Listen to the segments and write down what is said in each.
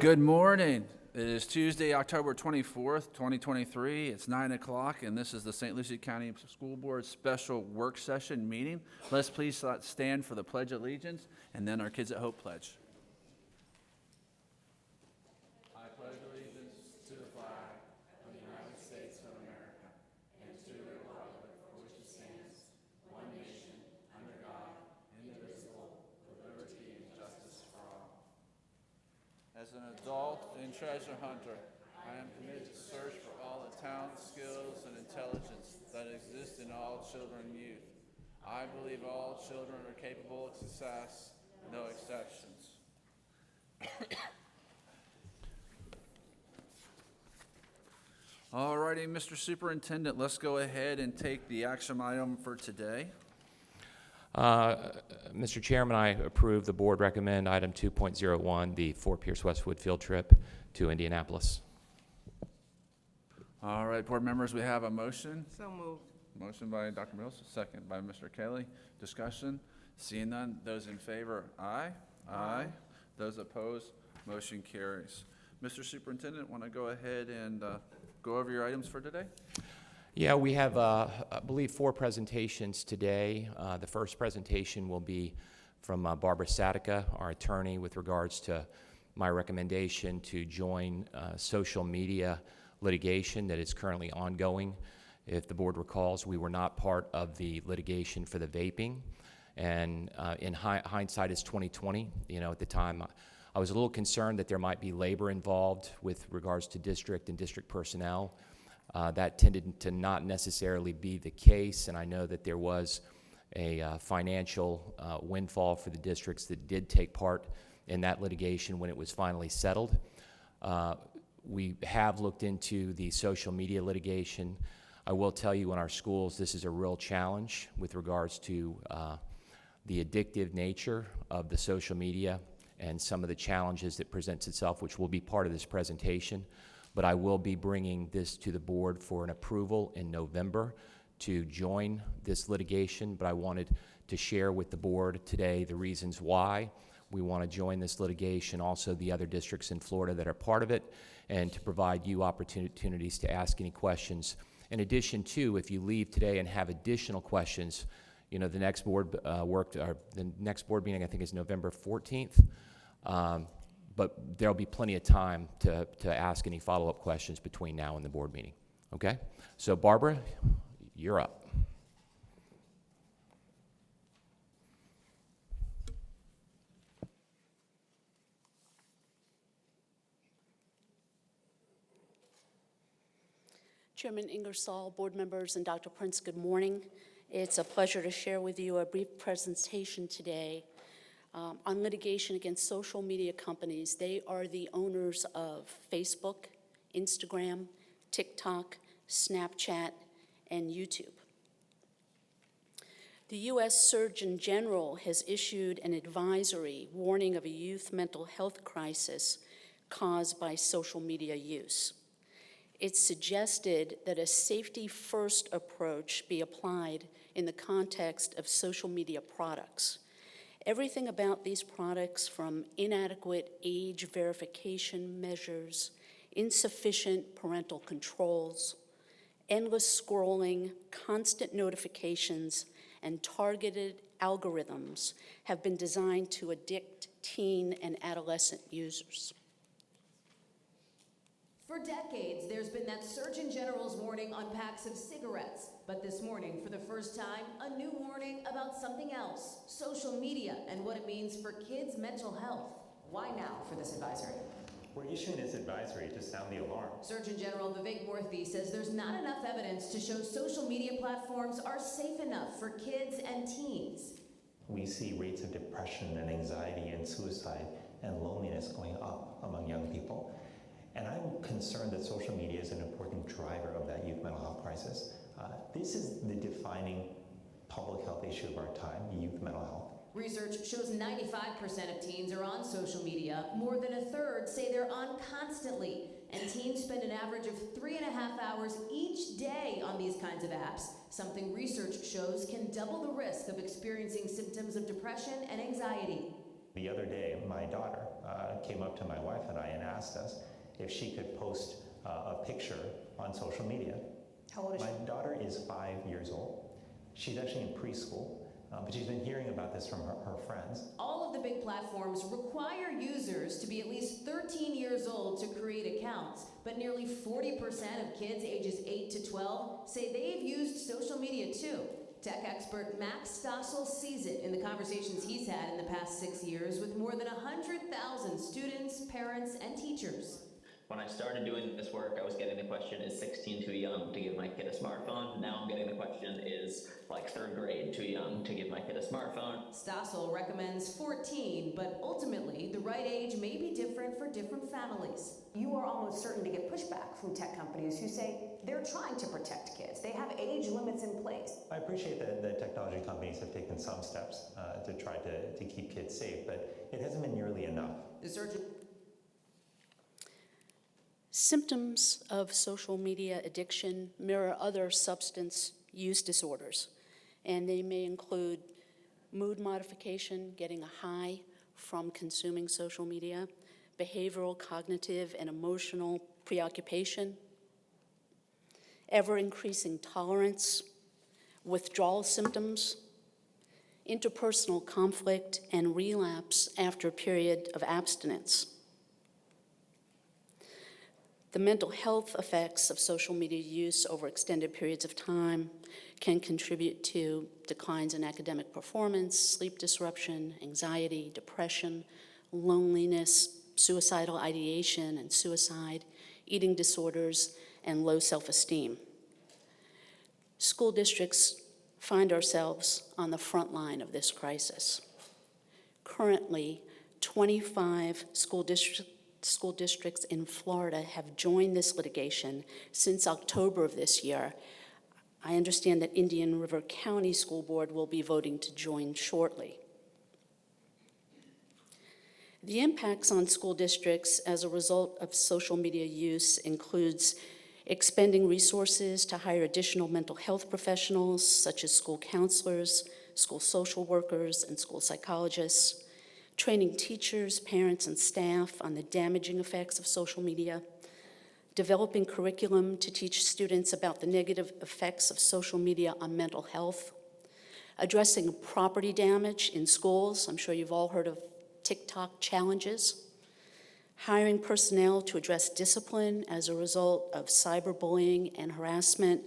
Good morning. It is Tuesday, October 24th, 2023. It's 9 o'clock, and this is the St. Lucie County School Board Special Work Session meeting. Let's please stand for the Pledge of Allegiance, and then our Kids at Hope pledge. I pledge allegiance to the flag of the United States of America and to the republic for which it stands, one nation, under God, indivisible, with liberty and justice for all. As an adult and treasure hunter, I am committed to search for all the talent, skills, and intelligence that exist in all children and youth. I believe all children are capable of success, no exceptions. All righty, Mr. Superintendent, let's go ahead and take the action item for today. Mr. Chairman, I approve the board recommend item 2.01, the Fort Pierce Westwood field trip to Indianapolis. All right, board members, we have a motion. So moved. Motion by Dr. Mills, second by Mr. Kelly. Discussion? Seeing none, those in favor, aye. Aye. Those opposed, motion carries. Mr. Superintendent, want to go ahead and go over your items for today? Yeah, we have, I believe, 4 presentations today. The first presentation will be from Barbara Sadika, our attorney, with regards to my recommendation to join social media litigation that is currently ongoing. If the board recalls, we were not part of the litigation for the vaping, and in hindsight, it's 2020. You know, at the time, I was a little concerned that there might be labor involved with regards to district and district personnel. That tended to not necessarily be the case, and I know that there was a financial windfall for the districts that did take part in that litigation when it was finally settled. We have looked into the social media litigation. I will tell you, in our schools, this is a real challenge with regards to the addictive nature of the social media and some of the challenges that presents itself, which will be part of this presentation. But I will be bringing this to the board for an approval in November to join this litigation, but I wanted to share with the board today the reasons why we want to join this litigation, also the other districts in Florida that are part of it, and to provide you opportunities to ask any questions. In addition to, if you leave today and have additional questions, you know, the next board the next board meeting I think is November 14th. But there'll be plenty of time to ask any follow-up questions between now and the board meeting, okay? So Barbara, you're up. Chairman Ingersoll, board members, and Dr. Prince, good morning. It's a pleasure to share with you a brief presentation today on litigation against social media companies. They are the owners of Facebook, Instagram, TikTok, Snapchat, and YouTube. The U.S. Surgeon General has issued an advisory warning of a youth mental health crisis caused by social media use. It's suggested that a safety-first approach be applied in the context of social media products. Everything about these products, from inadequate age verification measures, insufficient parental controls, endless scrolling, constant notifications, and targeted algorithms, have been designed to addict teen and adolescent users. For decades, there's been that Surgeon General's warning on packs of cigarettes. But this morning, for the first time, a new warning about something else, social media and what it means for kids' mental health. Why now for this advisory? We're issuing this advisory to sound the alarm. Surgeon General Vivek Murthy says there's not enough evidence to show social media platforms are safe enough for kids and teens. We see rates of depression and anxiety and suicide and loneliness going up among young people. And I'm concerned that social media is an important driver of that youth mental health crisis. This is the defining public health issue of our time, youth mental health. Research shows 95% of teens are on social media. More than a third say they're on constantly. And teens spend an average of 3.5 hours each day on these kinds of apps, something research shows can double the risk of experiencing symptoms of depression and anxiety. The other day, my daughter came up to my wife and I and asked us if she could post a picture on social media. How old is My she? daughter is 5 years old. She's actually in preschool, but she's been hearing about this from her friends. All of the big platforms require users to be at least 13 years old to create accounts, but nearly 40% of kids ages 8 to 12 say they've used social media too. Tech expert Max Stossel sees it in the conversations he's had in the past 6 years with more than 100,000 students, parents, and teachers. When I started doing this work, I was getting the question, is 16 too young to give my kid a smartphone? Now I'm getting the question, is like 3rd grade too young to give my kid a smartphone? Stossel recommends 14, but ultimately the right age may be different for different families. You are almost certain to get pushback from tech companies who say they're trying to protect kids. They have age limits in place. I appreciate that the technology companies have taken some steps to try to keep kids safe, but it hasn't been nearly enough. The surgeon Symptoms of social media addiction mirror other substance use disorders, and they may include mood modification, getting a high from consuming social media, behavioral, cognitive, and emotional preoccupation, ever-increasing tolerance, withdrawal symptoms, interpersonal conflict, and relapse after a period of abstinence. The mental health effects of social media use over extended periods of time can contribute to declines in academic performance, sleep disruption, anxiety, depression, loneliness, suicidal ideation and suicide, eating disorders, and low self-esteem. School districts find ourselves on the front line of this crisis. Currently, 25 school districts in Florida have joined this litigation since October of this year. I understand that Indian River County School Board will be voting to join shortly. The impacts on school districts as a result of social media use includes expending resources to hire additional mental health professionals, such as school counselors, school social workers, and school psychologists, training teachers, parents, and staff on the damaging effects of social media, developing curriculum to teach students about the negative effects of social media on mental health, addressing property damage in schools. I'm sure you've all heard of TikTok challenges, hiring personnel to address discipline as a result of cyberbullying and harassment,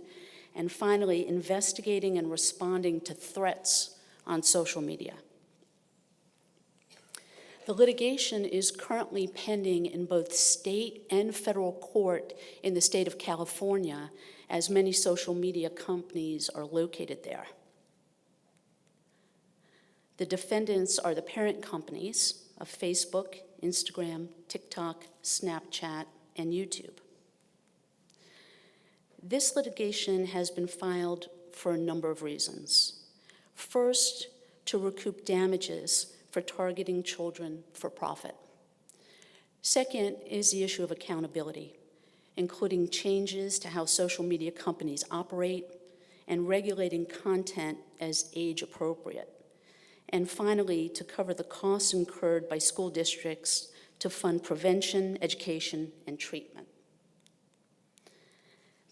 and finally, investigating and responding to threats on social media. The litigation is currently pending in both state and federal court in the state of California, as many social media companies are located there. The defendants are the parent companies of Facebook, Instagram, TikTok, Snapchat, and YouTube. This litigation has been filed for a number of reasons. First, to recoup damages for targeting children for profit. Second is the issue of accountability, including changes to how social media companies operate and regulating content as age appropriate. And finally, to cover the costs incurred by school districts to fund prevention, education, and treatment.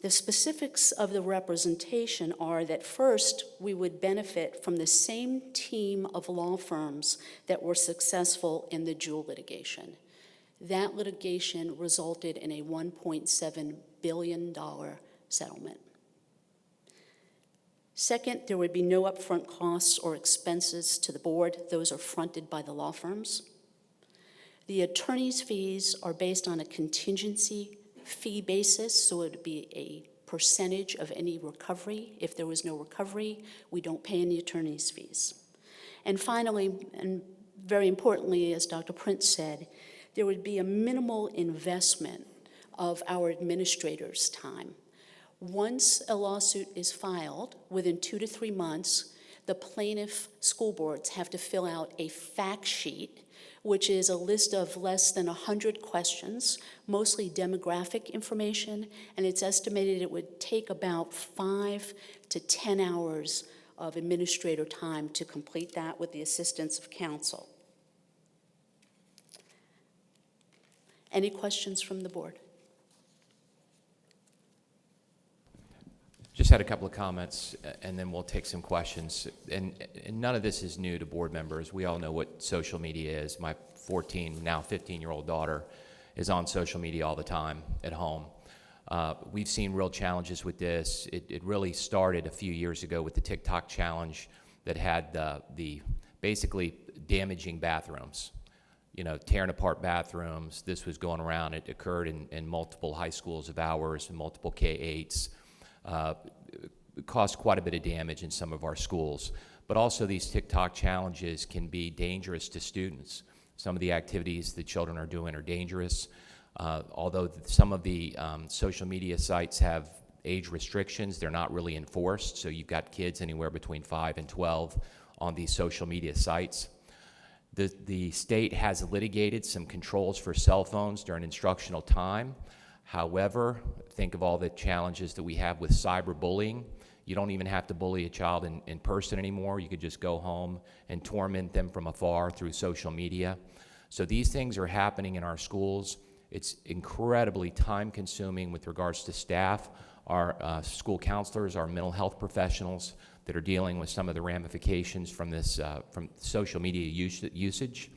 The specifics of the representation are that first, we would benefit from the same team of law firms that were successful in the Juul litigation. That litigation resulted in a $1.7 billion settlement. Second, there would be no upfront costs or expenses to the board. Those are fronted by the law firms. The attorney's fees are based on a contingency fee basis, so it would be a percentage of any recovery. If there was no recovery, we don't pay any attorney's fees. And finally, and very importantly, as Dr. Prince said, there would be a minimal investment of our administrators' time. Once a lawsuit is filed, within 2 to 3 months, the plaintiff school boards have to fill out a fact sheet, which is a list of less than 100 questions, mostly demographic information, and it's estimated it would take about 5 to 10 hours of administrator time to complete that with the assistance of counsel. Any questions from the board? Just had a couple of comments, and then we'll take some questions. And none of this is new to board members. We all know what social media is. My 14, now 15-year-old daughter is on social media all the time at home. We've seen real challenges with this. It really started a few years ago with the TikTok challenge that had the basically damaging bathrooms, you know, tearing apart bathrooms. This was going around. It occurred in multiple high schools of ours and multiple K-8s. It caused quite a bit of damage in some of our schools. But also these TikTok challenges can be dangerous to students. Some of the activities the children are doing are dangerous. Although some of the social media sites have age restrictions, they're not really enforced. So you've got kids anywhere between 5 and 12 on these social media sites. The state has litigated some controls for cell phones during instructional time. However, think of all the challenges that we have with cyberbullying. You don't even have to bully a child in person anymore. You could just go home and torment them from afar through social media. So these things are happening in our schools. It's incredibly time-consuming with regards to staff, our school counselors, our mental health professionals that are dealing with some of the ramifications from this, from social media usage.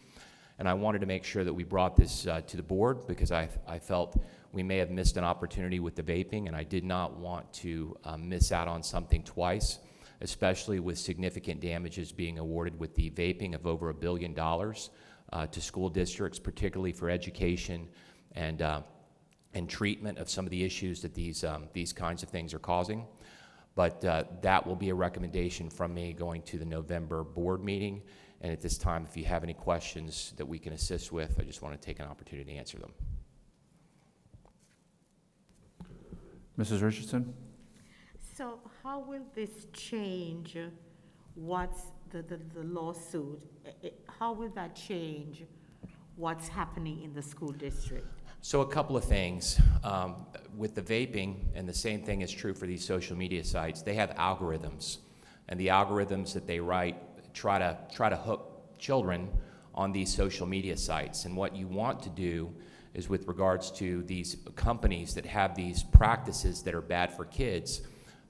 And I wanted to make sure that we brought this to the board because I felt we may have missed an opportunity with the vaping, and I did not want to miss out on something twice, especially with significant damages being awarded with the vaping of over $1 billion to school districts, particularly for education and treatment of some of the issues that these kinds of things are causing. But that will be a recommendation from me going to the November board meeting. And at this time, if you have any questions that we can assist with, I just want to take an opportunity to answer them. Mrs. Richardson? So how will this change what's the lawsuit? How will that change what's happening in the school district? So a couple of things. With the vaping, and the same thing is true for these social media sites, they have algorithms. And the algorithms that they write try to hook children on these social media sites. And what you want to do is, with regards to these companies that have these practices that are bad for kids,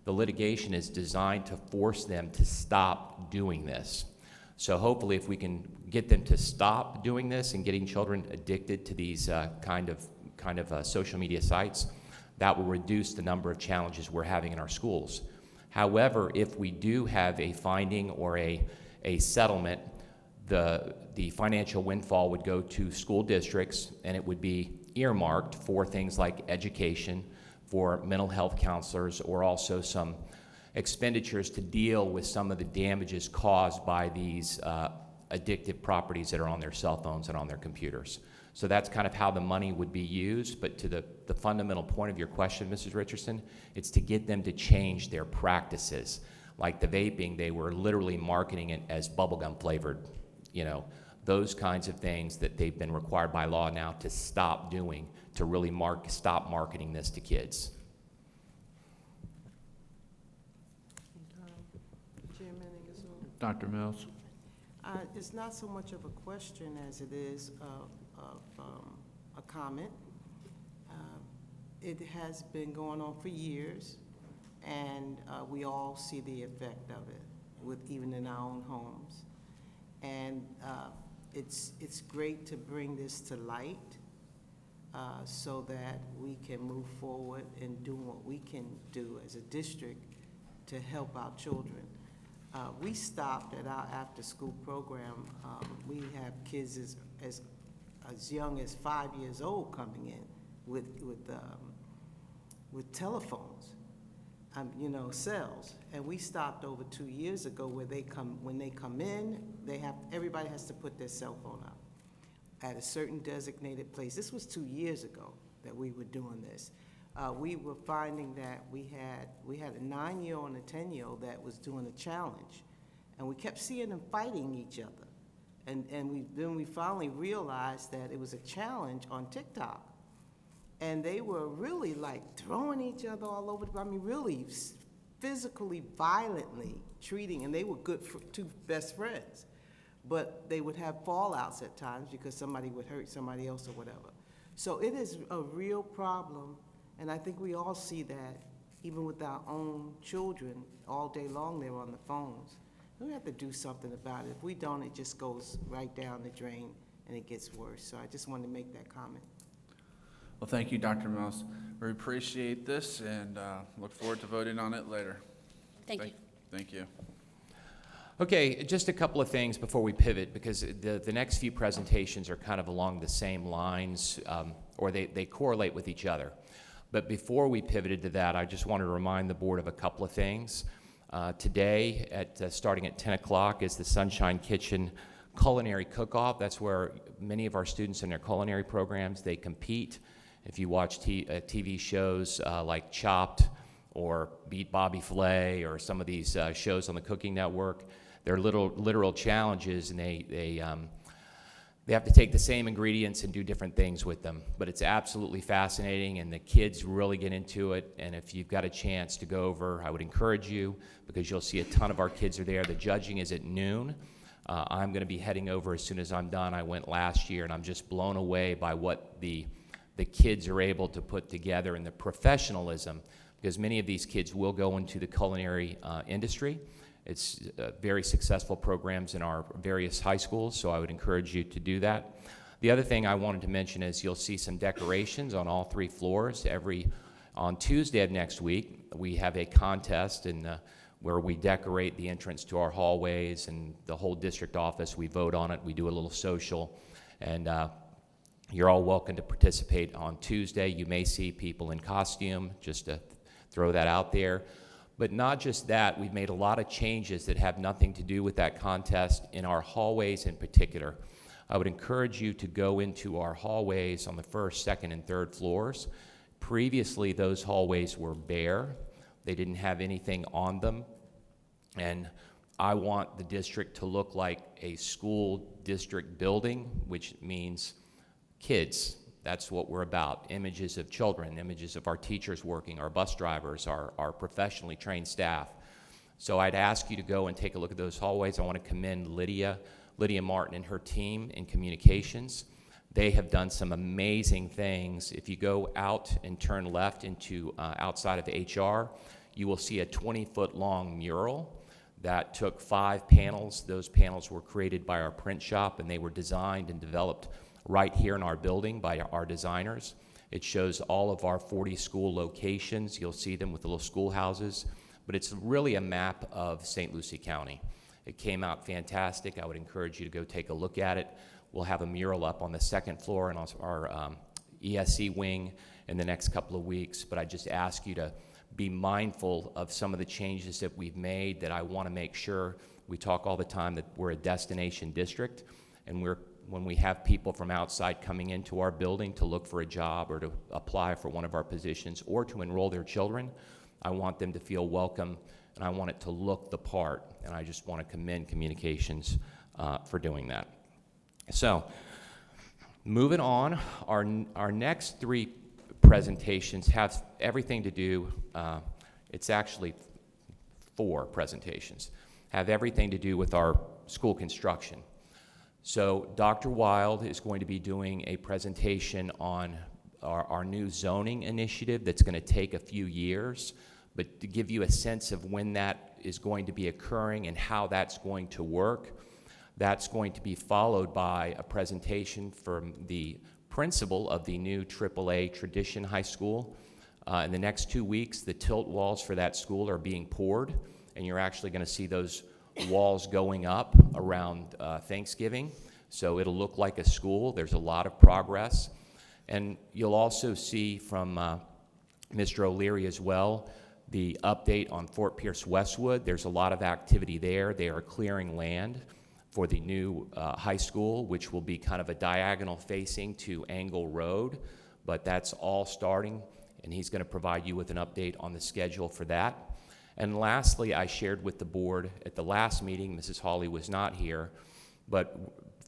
the litigation is designed to force them to stop doing this. So hopefully if we can get them to stop doing this and getting children addicted to these kind of social media sites, that will reduce the number of challenges we're having in our schools. However, if we do have a finding or a settlement, the financial windfall would go to school districts, and it would be earmarked for things like education, for mental health counselors, or also some expenditures to deal with some of the damages caused by these addictive properties that are on their cell phones and on their computers. So that's kind of how the money would be used. But to the fundamental point of your question, Mrs. Richardson, it's to get them to change their practices. Like the vaping, they were literally marketing it as bubblegum flavored, you know, those kinds of things that they've been required by law now to stop doing, to really stop marketing this to kids. Dr. Mills? It's not so much of a question as it is a comment. It has been going on for years, and we all see the effect of it, even in our own homes. And it's great to bring this to light so that we can move forward and do what we can do as a district to help our children. We stopped at our after-school program. We have kids as young as 5 years old coming in with telephones, you know, cells. And we stopped over 2 years ago where when they come in, everybody has to put their cell phone up at a certain designated place. This was 2 years ago that we were doing this. We were finding that we had a 9-year-old and a 10-year-old that was doing a challenge, and we kept seeing them fighting each other. And then we finally realized that it was a challenge on TikTok. And they were really like throwing each other all over, really physically, violently treating, and they were good for two best friends. But they would have fallouts at times because somebody would hurt somebody else or whatever. So it is a real problem, and I think we all see that, even with our own children, all day long they're on the phones. We have to do something about it. If we don't, it just goes right down the drain and it gets worse. So I just wanted to make that comment. Well, thank you, Dr. Mills. We appreciate this and look forward to voting on it later. Thank you. Thank you. Okay, just a couple of things before we pivot, because the next few presentations are kind of along the same lines, or they correlate with each other. But before we pivoted to that, I just wanted to remind the board of a couple of things. Today, starting at 10 o'clock, is the Sunshine Kitchen Culinary Cook-Off. That's where many of our students in their culinary programs, they compete. If you watch TV shows like Chopped or Beat Bobby Flay or some of these shows on the Cooking Network, they're literal challenges, and they have to take the same ingredients and do different things with them. But it's absolutely fascinating, and the kids really get into it. And if you've got a chance to go over, I would encourage you, because you'll see a ton of our kids are there. The judging is at noon. I'm going to be heading over as soon as I'm done. I went last year, and I'm just blown away by what the kids are able to put together and the professionalism, because many of these kids will go into the culinary industry. It's very successful programs in our various high schools, so I would encourage you to do that. The other thing I wanted to mention is you'll see some decorations on all 3 floors. On Tuesday of next week, we have a contest where we decorate the entrance to our hallways and the whole district office. We vote on it. We do a little social, and you're all welcome to participate on Tuesday. You may see people in costume, just to throw that out there. But not just that, we've made a lot of changes that have nothing to do with that contest in our hallways in particular. I would encourage you to go into our hallways on the 1st, 2nd, and 3rd floors. Previously, those hallways were bare. They didn't have anything on them. And I want the district to look like a school district building, which means kids. That's what we're about. Images of children, images of our teachers working, our bus drivers, our professionally trained staff. So I'd ask you to go and take a look at those hallways. I want to commend Lydia Martin and her team in communications. They have done some amazing things. If you go out and turn left into outside of HR, you will see a 20-foot long mural that took 5 panels. Those panels were created by our print shop, and they were designed and developed right here in our building by our designers. It shows all of our 40 school locations. You'll see them with the little schoolhouses, but it's really a map of St. Lucie County. It came out fantastic. I would encourage you to go take a look at it. We'll have a mural up on the 2nd floor and our ESC wing in the next couple of weeks, but I just ask you to be mindful of some of the changes that we've made, that I want to make sure. We talk all the time that we're a destination district, and when we have people from outside coming into our building to look for a job or to apply for one of our positions or to enroll their children, I want them to feel welcome, and I want it to look the part, and I just want to commend communications for doing that. So, moving on, our next 3 presentations have everything to do, it's actually 4 presentations, have everything to do with our school construction. So Dr. Wild is going to be doing a presentation on our new zoning initiative that's going to take a few years, but to give you a sense of when that is going to be occurring and how that's going to work. That's going to be followed by a presentation from the principal of the new AAA Tradition High School. In the next 2 weeks, the tilt walls for that school are being poured, and you're actually going to see those walls going up around Thanksgiving. So it'll look like a school. There's a lot of progress. And you'll also see from Mr. O'Leary as well the update on Fort Pierce Westwood. There's a lot of activity there. They are clearing land for the new high school, which will be kind of a diagonal facing to Angle Road, but that's all starting, and he's going to provide you with an update on the schedule for that. And lastly, I shared with the board at the last meeting, Mrs. Hawley was not here, but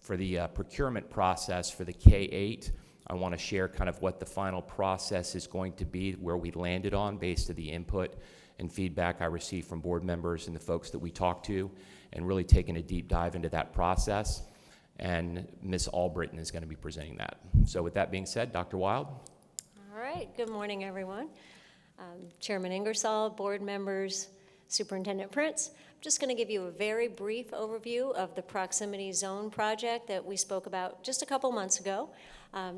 for the procurement process for the K-8, I want to share kind of what the final process is going to be, where we landed on based on the input and feedback I received from board members and the folks that we talked to, and really taking a deep dive into that process. and Ms. Albritton is going to be presenting that. So with that being said, Dr. Wild. All right, good morning, everyone. Chairman Ingersoll, board members, Superintendent Prince. I'm just going to give you a very brief overview of the Proximity Zone project that we spoke about just a couple months ago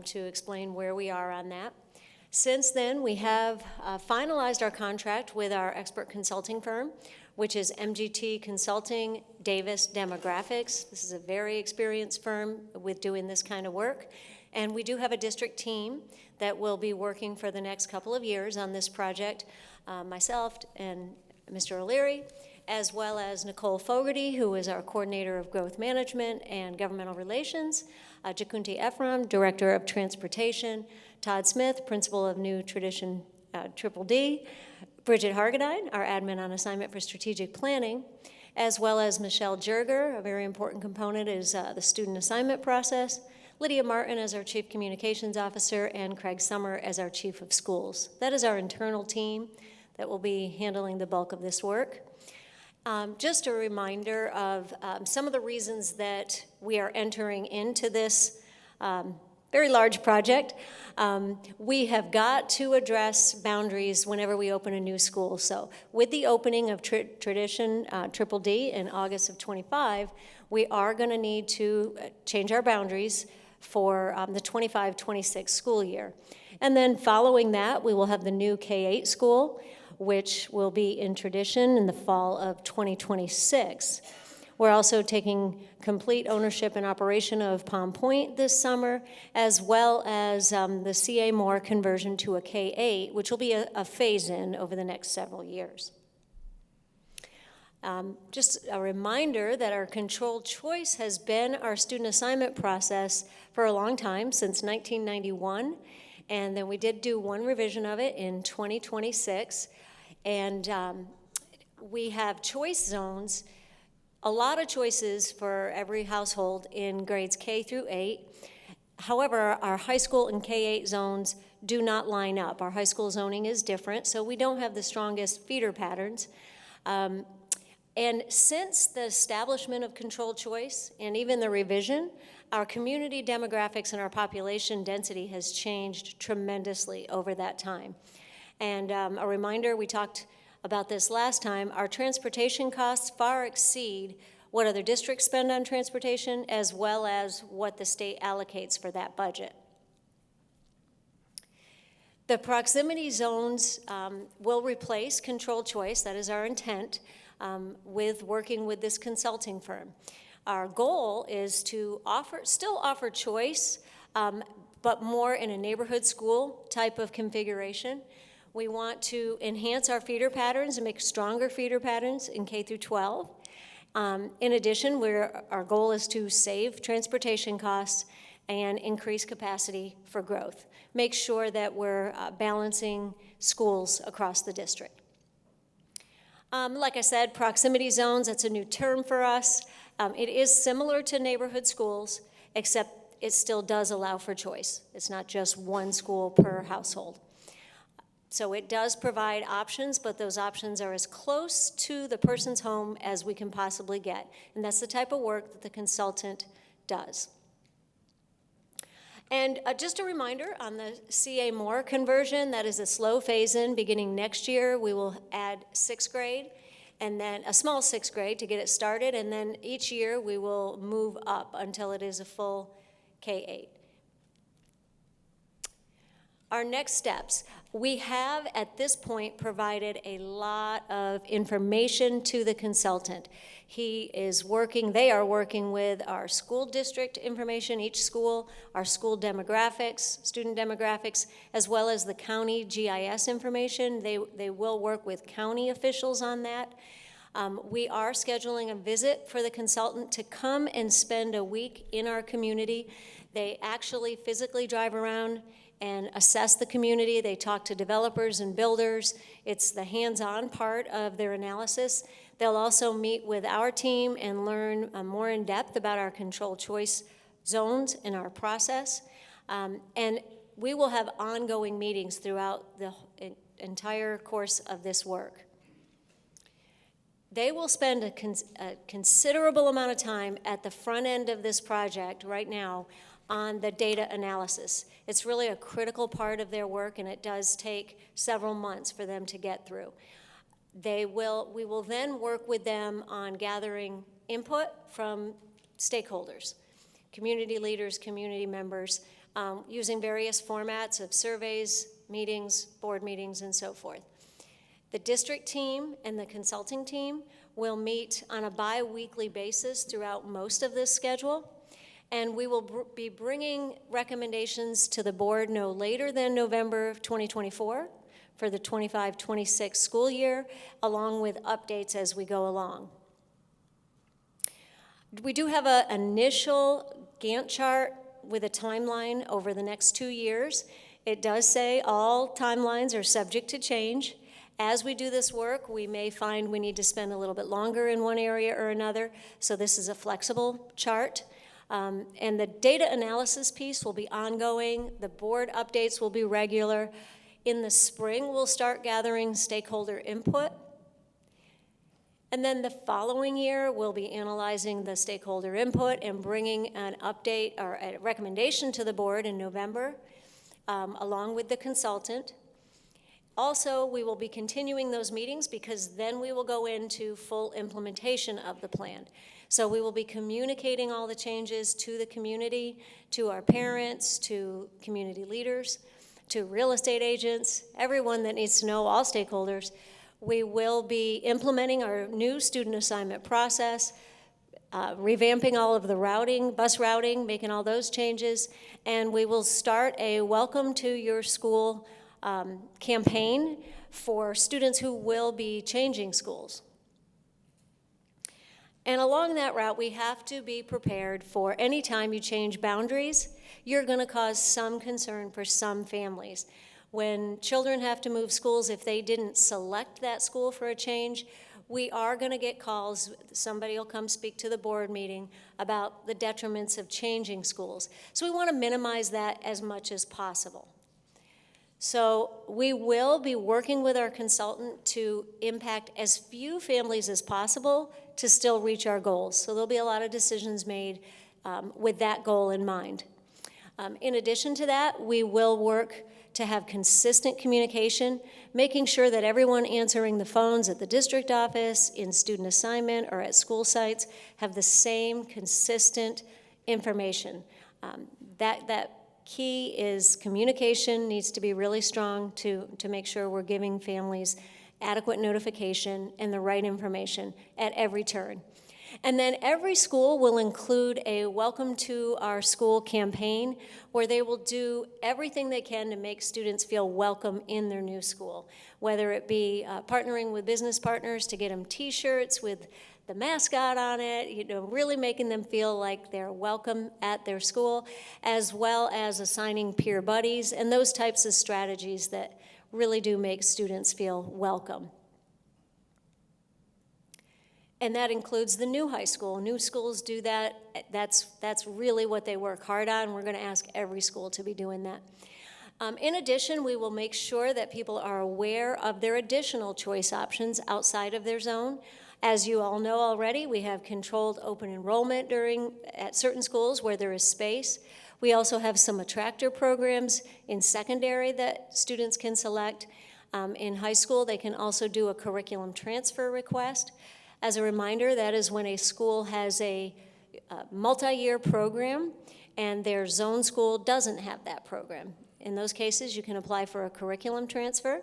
to explain where we are on that. Since then, we have finalized our contract with our expert consulting firm, which is MGT Consulting Davis Demographics. This is a very experienced firm with doing this kind of work. And we do have a district team that will be working for the next couple of years on this project, myself and Mr. O'Leary, as well as Nicole Fogarty, who is our Coordinator of Growth Management and Governmental Relations, Jakunti Ephraim, Director of Transportation, Todd Smith, Principal of New Tradition Triple D, Bridget Hargadine, our Admin on Assignment for Strategic Planning, as well as Michelle Jerger. A very important component is the student assignment process, Lydia Martin as our Chief Communications Officer, and Craig Summer as our Chief of Schools. That is our internal team that will be handling the bulk of this work. Just a reminder of some of the reasons that we are entering into this very large project. We have got to address boundaries whenever we open a new school. So with the opening of Tradition Triple D in August of 25, we are going to need to change our boundaries for the 25-26 school year. And then following that, we will have the new K-8 school, which will be in Tradition in the fall of 2026. We're also taking complete ownership and operation of Palm Point this summer, as well as the C.A. Moore conversion to a K-8, which will be a phase-in over the next several years. Just a reminder that our controlled choice has been our student assignment process for a long time, since 1991, and then we did do one revision of it in 2026, and we have choice zones, a lot of choices for every household in grades K through 8. However, our high school and K-8 zones do not line up. Our high school zoning is different, so we don't have the strongest feeder patterns. And since the establishment of controlled choice and even the revision, our community demographics and our population density has changed tremendously over that time. And a reminder, we talked about this last time, our transportation costs far exceed what other districts spend on transportation, as well as what the state allocates for that budget. The proximity zones will replace controlled choice, that is our intent, with working with this consulting firm. Our goal is to still offer choice, but more in a neighborhood school type of configuration. We want to enhance our feeder patterns and make stronger feeder patterns in K through 12. In addition, our goal is to save transportation costs and increase capacity for growth. Make sure that we're balancing schools across the district. Like I said, proximity zones, that's a new term for us. It is similar to neighborhood schools, except it still does allow for choice. It's not just one school per household. So it does provide options, but those options are as close to the person's home as we can possibly get. And that's the type of work that the consultant does. And just a reminder on the C.A. Moore conversion, that is a slow phase-in. Beginning next year, we will add 6th grade, and then a small 6th grade to get it started, and then each year we will move up until it is a full K-8. Our next steps. We have, at this point, provided a lot of information to the consultant. They are working with our school district information, each school, our school demographics, student demographics, as well as the county GIS information. They will work with county officials on that. We are scheduling a visit for the consultant to come and spend a week in our community. They actually physically drive around and assess the community. They talk to developers and builders. It's the hands-on part of their analysis. They'll also meet with our team and learn more in depth about our controlled choice zones and our process. And we will have ongoing meetings throughout the entire course of this work. They will spend a considerable amount of time at the front end of this project right now on the data analysis. It's really a critical part of their work, and it does take several months for them to get through. We will then work with them on gathering input from stakeholders, community leaders, community members, using various formats of surveys, meetings, board meetings, and so forth. The district team and the consulting team will meet on a bi-weekly basis throughout most of this schedule, and we will be bringing recommendations to the board no later than November of 2024 for the 25-26 school year, along with updates as we go along. We do have an initial Gantt chart with a timeline over the next 2 years. It does say all timelines are subject to change. As we do this work, we may find we need to spend a little bit longer in one area or another, so this is a flexible chart. And the data analysis piece will be ongoing. The board updates will be regular. In the spring, we'll start gathering stakeholder input. And then the following year, we'll be analyzing the stakeholder input and bringing an update or a recommendation to the board in November, along with the consultant. Also, we will be continuing those meetings because then we will go into full implementation of the plan. So we will be communicating all the changes to the community, to our parents, to community leaders, to real estate agents, everyone that needs to know, all stakeholders. We will be implementing our new student assignment process, revamping all of the routing, bus routing, making all those changes, and we will start a Welcome to Your School campaign for students who will be changing schools. And along that route, we have to be prepared for any time you change boundaries, you're going to cause some concern for some families. When children have to move schools, if they didn't select that school for a change, we are going to get calls. Somebody will come speak to the board meeting about the detriments of changing schools. So we want to minimize that as much as possible. So we will be working with our consultant to impact as few families as possible to still reach our goals. So there'll be a lot of decisions made with that goal in mind. In addition to that, we will work to have consistent communication, making sure that everyone answering the phones at the district office, in student assignment, or at school sites have the same consistent information. That key is communication needs to be really strong to make sure we're giving families adequate notification and the right information at every turn. And then every school will include a Welcome to Our School campaign where they will do everything they can to make students feel welcome in their new school, whether it be partnering with business partners to get them t-shirts with the mascot on it, really making them feel like they're welcome at their school, as well as assigning peer buddies and those types of strategies that really do make students feel welcome. And that includes the new high school. New schools do that. That's really what they work hard on. We're going to ask every school to be doing that. In addition, we will make sure that people are aware of their additional choice options outside of their zone. As you all know already, we have controlled open enrollment at certain schools where there is space. We also have some attractor programs in secondary that students can select. In high school, they can also do a curriculum transfer request. As a reminder, that is when a school has a multi-year program and their zone school doesn't have that program. In those cases, you can apply for a curriculum transfer.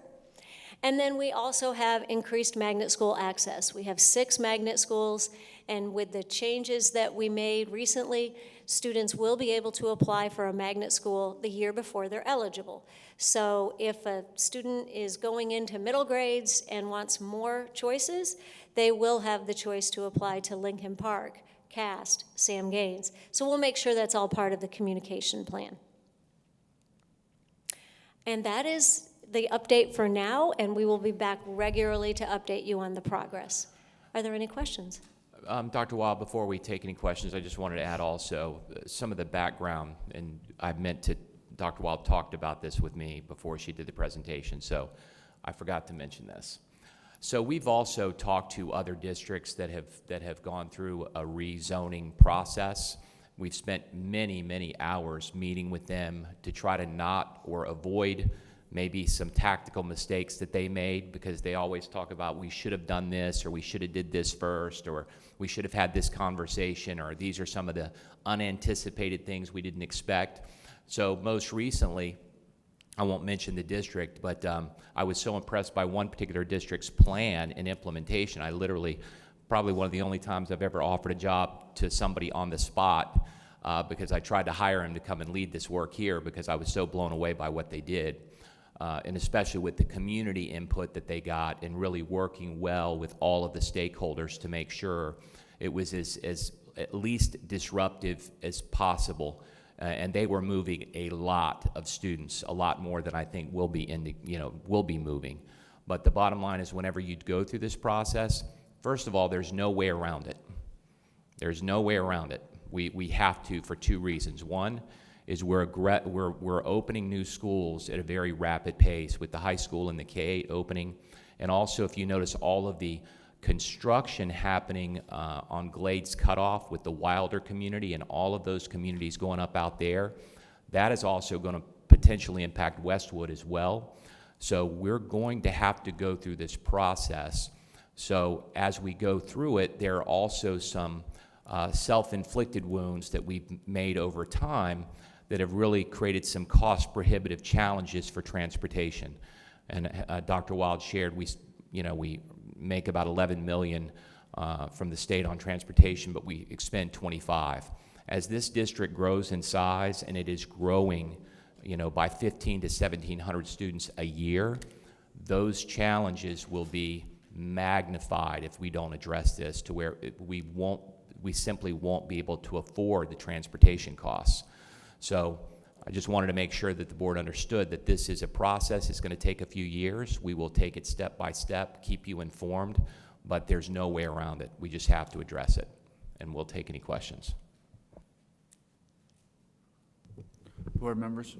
And then we also have increased magnet school access. We have 6 magnet schools, and with the changes that we made recently, students will be able to apply for a magnet school the year before they're eligible. So if a student is going into middle grades and wants more choices, they will have the choice to apply to Lincoln Park, Cast, Sam Gaines. So we'll make sure that's all part of the communication plan. And that is the update for now, and we will be back regularly to update you on the progress. Are there any questions? Dr. Wild, before we take any questions, I just wanted to add also some of the background, and Dr. Wild talked about this with me before she did the presentation, so I forgot to mention this. So we've also talked to other districts that have gone through a rezoning process. We've spent many hours meeting with them to try to not or avoid maybe some tactical mistakes that they made, because they always talk about we should have done this, or we should have did this first, or we should have had this conversation, or these are some of the unanticipated things we didn't expect. So most recently, I won't mention the district, but I was so impressed by one particular district's plan and implementation. I literally, probably one of the only times I've ever offered a job to somebody on the spot, because I tried to hire him to come and lead this work here because I was so blown away by what they did. And especially with the community input that they got, and really working well with all of the stakeholders to make sure it was as at least disruptive as possible. And they were moving a lot of students, a lot more than I think will be moving. But the bottom line is, whenever you go through this process, first of all, there's no way around it. There's no way around it. We have to, for two reasons. One is we're opening new schools at a very rapid pace, with the high school and the K-8 opening. And also, if you notice, all of the construction happening on Glades Cutoff with the Wilder community and all of those communities going up out there, that is also going to potentially impact Westwood as well. So we're going to have to go through this process. So as we go through it, there are also some self-inflicted wounds that we've made over time that have really created some cost-prohibitive challenges for transportation. And Dr. Wild shared, we make about $11 million from the state on transportation, but we expend $25. As this district grows in size, and it is growing, by 1,500 to 1,700 students a year, those challenges will be magnified if we don't address this, to where we simply won't be able to afford the transportation costs. So I just wanted to make sure that the board understood that this is a process. It's going to take a few years. We will take it step by step, keep you informed, but there's no way around it. We just have to address it, and we'll take any questions. Board members?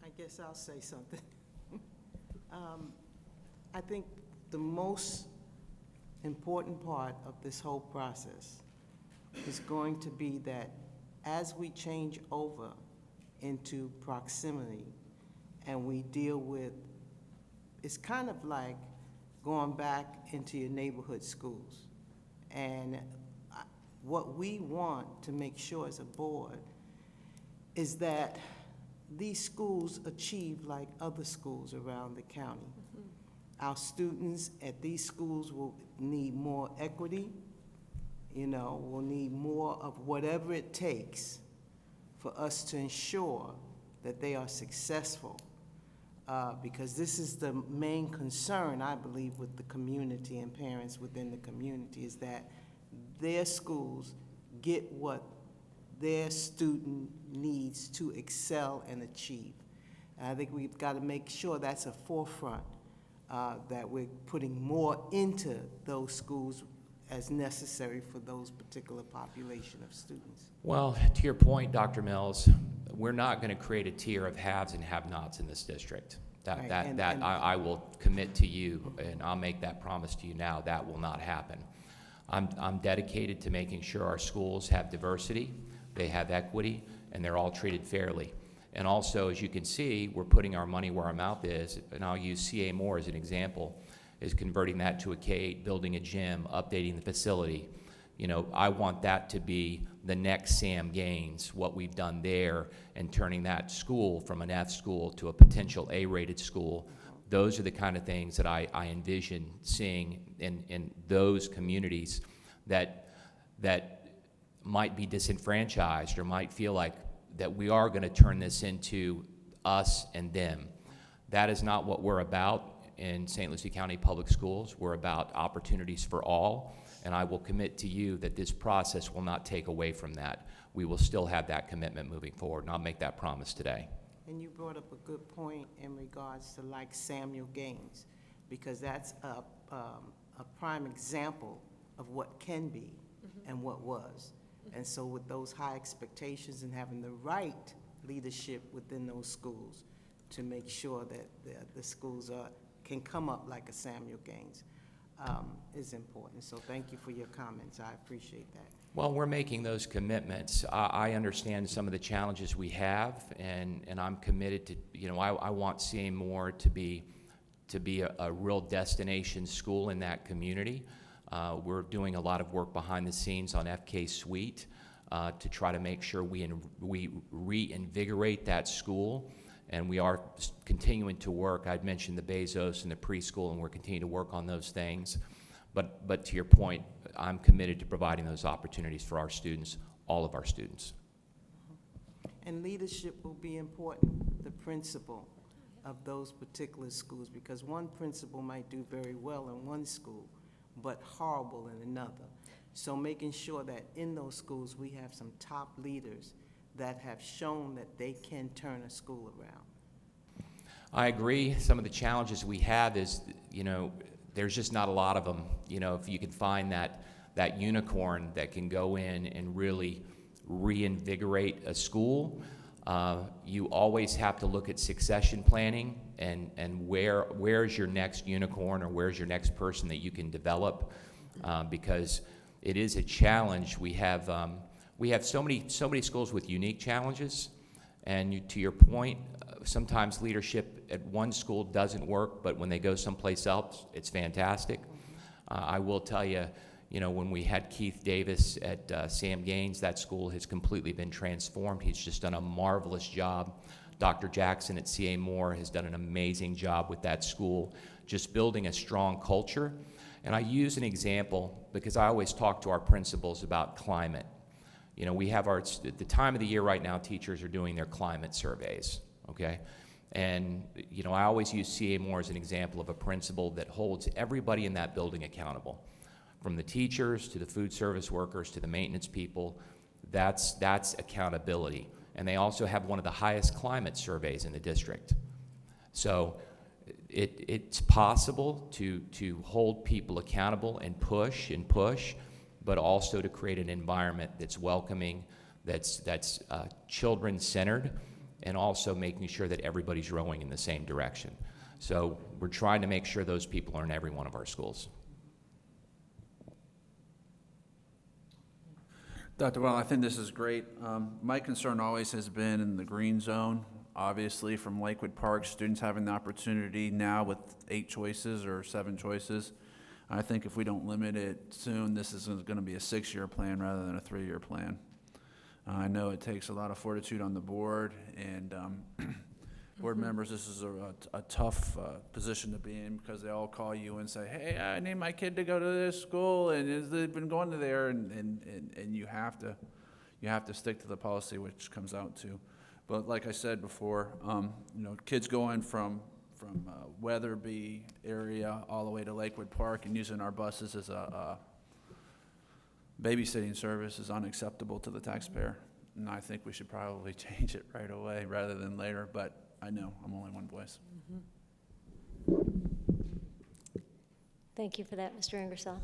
I guess I'll say something. I think the most important part of this whole process is going to be that as we change over into proximity and we deal with, it's kind of like going back into your neighborhood schools. And what we want to make sure as a board is that these schools achieve like other schools around the county. Our students at these schools will need more equity, will need more of whatever it takes for us to ensure that they are successful. Because this is the main concern, I believe, with the community and parents within the community, is that their schools get what their student needs to excel and achieve. And I think we've got to make sure that's a forefront, that we're putting more into those schools as necessary for those particular population of students. Well, to your point, Dr. Mills, we're not going to create a tier of haves and have-nots in this district. I will commit to you, and I'll make that promise to you now, that will not happen. I'm dedicated to making sure our schools have diversity, they have equity, and they're all treated fairly. And also, as you can see, we're putting our money where our mouth is, and I'll use CA Moore as an example, is converting that to a K-8, building a gym, updating the facility. I want that to be the next Sam Gaines, what we've done there, and turning that school from an F school to a potential A-rated school. Those are the kind of things that I envision seeing in those communities that might be disenfranchised or might feel like that we are going to turn this into us and them. That is not what we're about in St. Lucie County Public Schools. We're about opportunities for all, and I will commit to you that this process will not take away from that. We will still have that commitment moving forward, and I'll make that promise today. And you brought up a good point in regards to like Samuel Gaines, because that's a prime example of what can be and what was. And so with those high expectations and having the right leadership within those schools to make sure that the schools can come up like a Samuel Gaines is important. So thank you for your comments. I appreciate that. Well, we're making those commitments. I understand some of the challenges we have, and I'm committed to, I want CA Moore to be a real destination school in that community. We're doing a lot of work behind the scenes on FK Suite to try to make sure we reinvigorate that school, and we are continuing to work. I'd mentioned the Bezos and the preschool, and we're continuing to work on those things. But to your point, I'm committed to providing those opportunities for our students, all of our students. And leadership will be important, the principal of those particular schools, because one principal might do very well in one school, but horrible in another. So making sure that in those schools we have some top leaders that have shown that they can turn a school around. I agree. Some of the challenges we have is, there's just not a lot of them. If you can find that unicorn that can go in and really reinvigorate a school, you always have to look at succession planning and where's your next unicorn or where's your next person that you can develop, because it is a challenge. We have so many schools with unique challenges, and to your point, sometimes leadership at one school doesn't work, but when they go someplace else, it's fantastic. I will tell you, when we had Keith Davis at Sam Gaines, that school has completely been transformed. He's just done a marvelous job. Dr. Jackson at CA Moore has done an amazing job with that school, just building a strong culture. And I use an example because I always talk to our principals about climate. We have at the time of the year right now, teachers are doing their climate surveys, okay? And, I always use CA Moore as an example of a principal that holds everybody in that building accountable, from the teachers to the food service workers to the maintenance people. That's accountability. And they also have one of the highest climate surveys in the district. So it's possible to hold people accountable and push, but also to create an environment that's welcoming, that's children-centered, and also making sure that everybody's rowing in the same direction. So we're trying to make sure those people are in every one of our schools. Dr. Well, I think this is great. My concern always has been in the green zone. Obviously, from Lakewood Park, students having the opportunity now with 8 choices or 7 choices. I think if we don't limit it soon, this is going to be a 6-year plan rather than a 3-year plan. I know it takes a lot of fortitude on the board, and board members, this is a tough position to be in, because they all call you and say, hey, I need my kid to go to this school, and they've been going to there, and you have to stick to the policy, which comes out to. But like I said before, kids going from Weatherby area all the way to Lakewood Park and using our buses as a babysitting service is unacceptable to the taxpayer. And I think we should probably change it right away rather than later, but I know I'm only one voice. Thank you for that, Mr. Ingersoll.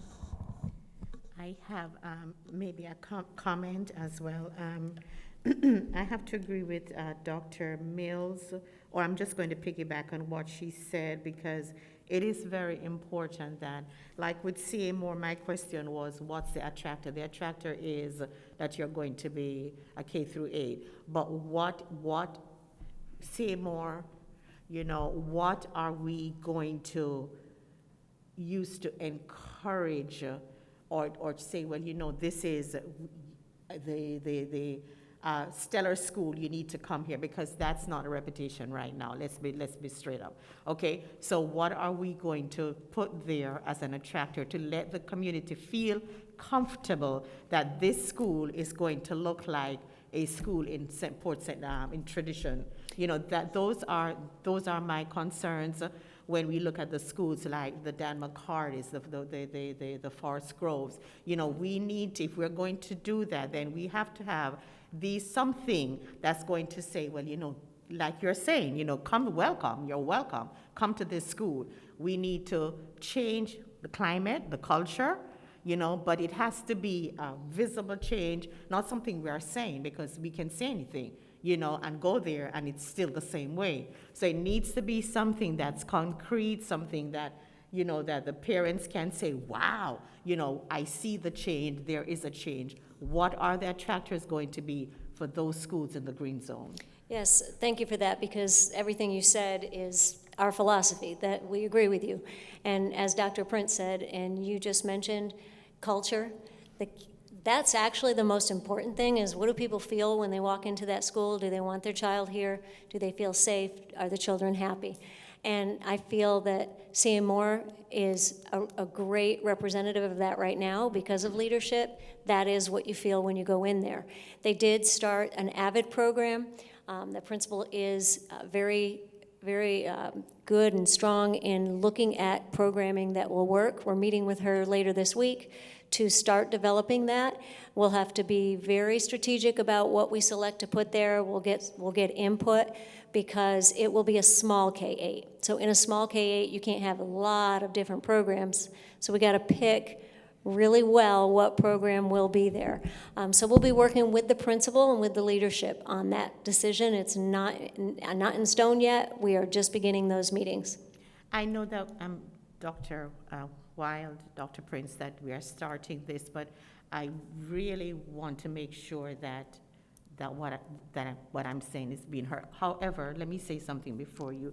I have maybe a comment as well. I have to agree with Dr. Mills, or I'm just going to piggyback on what she said, because it is very important that, like with CA Moore, my question was, what's the attractor? The attractor is that you're going to be a K through 8. But what CA Moore, what are we going to use to encourage or say, well, this is the stellar school, you need to come here, because that's not a repetition right now. Let's be straight up. Okay, so what are we going to put there as an attractor to let the community feel comfortable that this school is going to look like a school in Port St. In tradition? That those are my concerns when we look at the schools like the Dan McCarty's, the Forest Groves. We need to, if we're going to do that, then we have to have something that's going to say, well, like you're saying, you're welcome, come to this school. We need to change the climate, the culture, but it has to be a visible change, not something we are saying because we can say anything. and go there, and it's still the same way. So it needs to be something that's concrete, something that, that the parents can say, wow, I see the change, there is a change. What are the attractors going to be for those schools in the green zone? Yes, thank you for that, because everything you said is our philosophy, that we agree with you. And as Dr. Prince said, and you just mentioned, culture, that's actually the most important thing, is what do people feel when they walk into that school? Do they want their child here? Do they feel safe? Are the children happy? And I feel that CM Moore is a great representative of that right now because of leadership. That is what you feel when you go in there. They did start an AVID program. The principal is very good and strong in looking at programming that will work. We're meeting with her later this week to start developing that. We'll have to be very strategic about what we select to put there. We'll get input, because it will be a small K-8. So in a small K-8, you can't have a lot of different programs. So we got to pick really well what program will be there. So we'll be working with the principal and with the leadership on that decision. It's not in stone yet. We are just beginning those meetings. I know that Dr. Wild, Dr. Prince, that we are starting this, but I really want to make sure that what I'm saying is being heard. However, let me say something before you.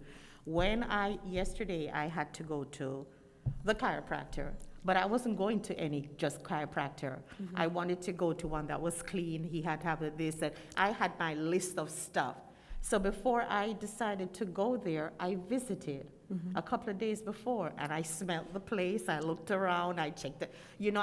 Yesterday I had to go to the chiropractor, but I wasn't going to any just chiropractor. Mm-hmm. I wanted to go to one that was clean. He had to have this, and I had my list of stuff. So before I decided to go there, I visited a couple of days before, and I smelled the place, I looked around, I checked it.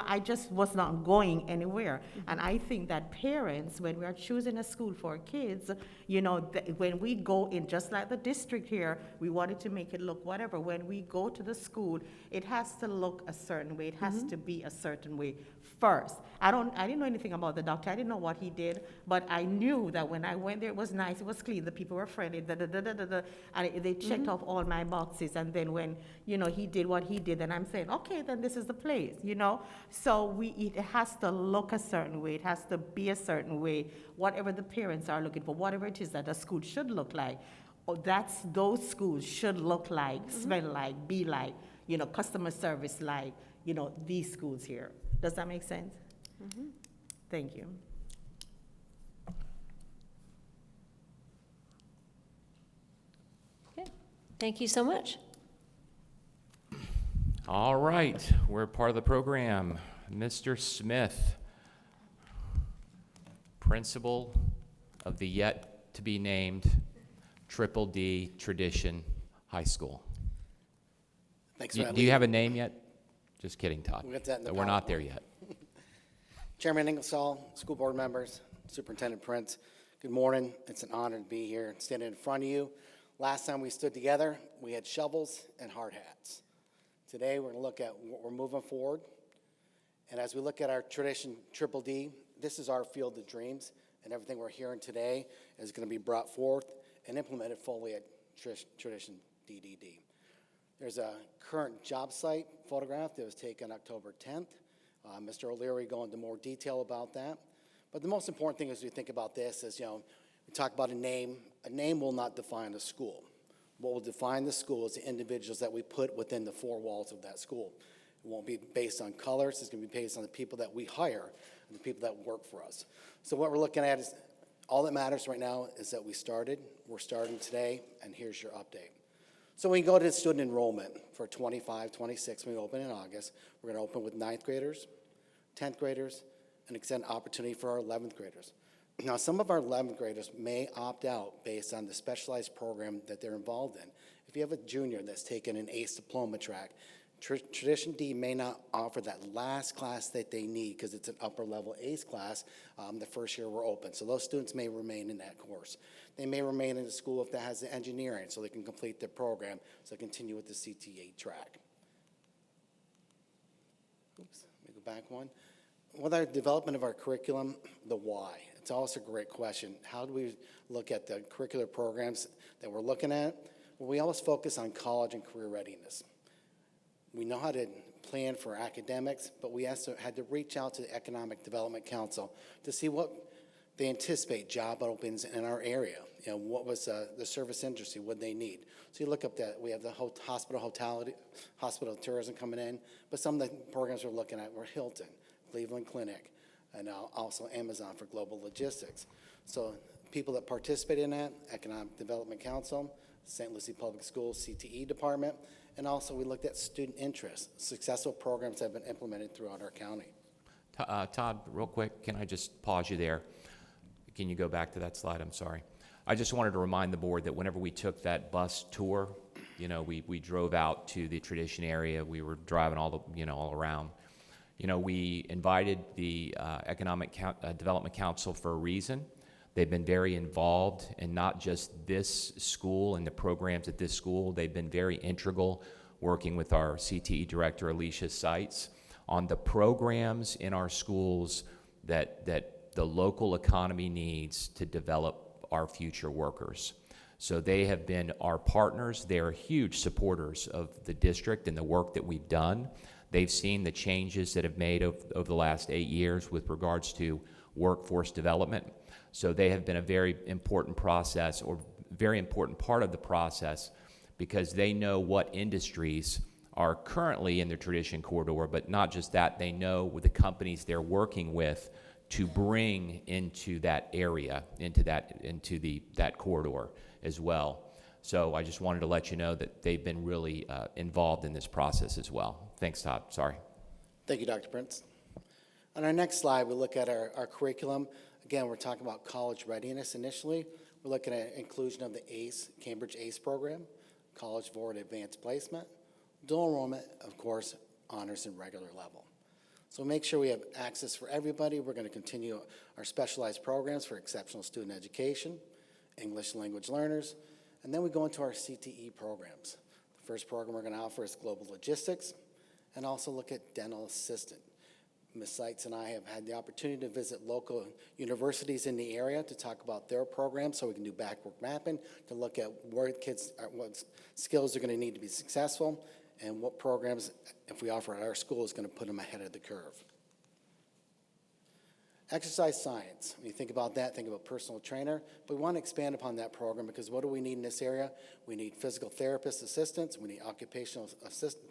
I just was not going anywhere. And I think that parents, when we are choosing a school for our kids, when we go in, just like the district here, we wanted to make it look whatever. When we go to the school, it has to look a certain way. It has to be a certain way first. I didn't know anything about the doctor. I didn't know what he did, but I knew that when I went there, it was nice, it was clean, the people were friendly, and they checked off all my boxes. And then when, he did what he did, and I'm saying, okay, then this is the place, So it has to look a certain way. It has to be a certain way, whatever the parents are looking for, whatever it is that a school should look like. Those schools should look like, smell like, be like, customer service like, these schools here. Does that make sense? Thank you. Okay. Thank you so much. All right, we're part of the program. Mr. Smith, principal of the yet-to-be-named Triple D Tradition High School. Thanks for Do you have a name yet? Just kidding, Todd. We'll get that in the We're not PowerPoint. there yet. Chairman Ingersoll, school board members, Superintendent Prince, good morning. It's an honor to be here and standing in front of you. Last time we stood together, we had shovels and hard hats. Today, we're going to look at what we're moving forward. And as we look at our Tradition Triple D, this is our field of dreams, and everything we're hearing today is going to be brought forth and implemented fully at Tradition DDD. There's a current job site photograph that was taken October 10th. Mr. O'Leary go into more detail about that. But the most important thing as we think about this is, we talk about a name. A name will not define a school. What will define the school is the individuals that we put within the four walls of that school. It won't be based on colors. It's going to be based on the people that we hire and the people that work for us. So what we're looking at is, all that matters right now is that we're starting today, and here's your update. So we go to student enrollment for 25, 26, when we open in August. We're going to open with 9th graders, 10th graders, and extend opportunity for our 11th graders. Now, some of our 11th graders may opt out based on the specialized program that they're involved in. If you have a junior that's taken an ACE diploma track, Tradition D may not offer that last class that they need because it's an upper-level ACE class the first year we're open. So those students may remain in that course. They may remain in the school if that has the engineering so they can complete their program, so continue with the CTA track. Oops, let me go back one. With our development of our curriculum, the why. It's also a great question. How do we look at the curricular programs that we're looking at? Well, we always focus on college and career readiness. We know how to plan for academics, but we also had to reach out to the Economic Development Council to see what They anticipate job openings in our area. You know, what was the service industry, what they need. So you look up that, we have the hospital tourism coming in, but some of the programs we're looking at were Hilton, Cleveland Clinic, and also Amazon for global logistics. So people that participate in that, Economic Development Council, St. Lucie Public Schools CTE department, and also we looked at student interest. Successful programs have been implemented throughout our county. Todd, real quick, can I just pause you there? Can you go back to that slide? I'm sorry. I just wanted to remind the board that whenever we took that bus tour, you know, we drove out to the Tradition area. We were driving all around. You know, we invited the Economic Development Council for a reason. They've been very involved in not just this school and the programs at this school. They've been very integral, working with our CTE director, Alicia Seitz, on the programs in our schools that the local economy needs to develop our future workers. So they have been our partners. They are huge supporters of the district and the work that we've done. They've seen the changes that have made over the last 8 years with regards to workforce development. So they have been a very important process, or very important part of the process, because they know what industries are currently in the Tradition Corridor, but not just that, they know with the companies they're working with to bring into that area, into that corridor as well. So I just wanted to let you know that they've been really involved in this process as well. Thanks, Todd. Sorry. Thank you, Dr. Prince. On our next slide, we look at our curriculum. Again, we're talking about college readiness initially. We're looking at inclusion of the ACE, Cambridge ACE program, College Board Advanced Placement, dual enrollment, of course, honors and regular level. So make sure we have access for everybody. We're going to continue our specialized programs for exceptional student education, English language learners, and then we go into our CTE programs. The first program we're going to offer is global logistics, and also look at dental assistant. Ms. Seitz and I have had the opportunity to visit local universities in the area to talk about their programs so we can do backward mapping to look at where kids are, what skills they're going to need to be successful, and what programs, if we offer at our school, is going to put them ahead of the curve. Exercise science. When you think about that, think about personal trainer, but we want to expand upon that program because what do we need in this area? We need physical therapist assistants, we need occupational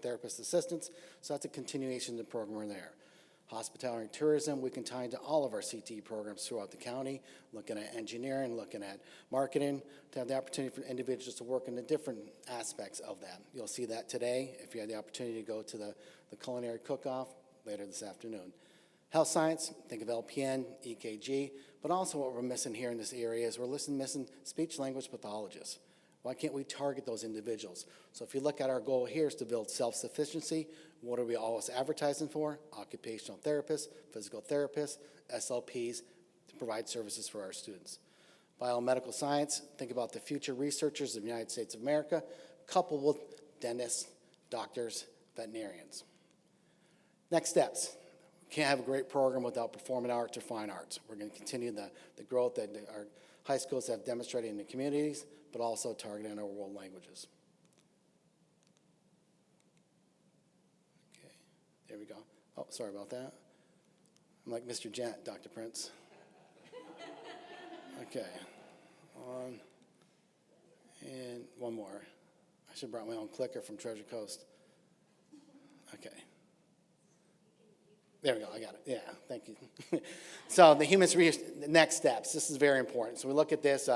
therapist assistants, so that's a continuation of the program there. Hospitality and tourism, we can tie into all of our CTE programs throughout the county, looking at engineering, looking at marketing, to have the opportunity for individuals to work in the different aspects of that. You'll see that today if you had the opportunity to go to the culinary cook-off later this afternoon. Health science, think of LPN, EKG, but also what we're missing here in this area is we're missing speech-language pathologists. Why can't we target those individuals? So if you look at our goal here is to build self-sufficiency. What are we always advertising for? Occupational therapists, physical therapists, SLPs to provide services for our students. Biomedical science, think about the future researchers of the United States of America, coupled with dentists, doctors, veterinarians. Next steps. We can't have a great program without performing arts or fine arts. We're going to continue the growth that our high schools have demonstrated in the communities, but also targeting our world languages. Okay, there we go. Oh, sorry about that. I'm like Mr. Gent, Dr. Prince. Okay, and one more. I should have brought my own clicker from Treasure Coast. Okay. There we go, I got it. Yeah, thank you. So the next steps, this is very important. So we look at this,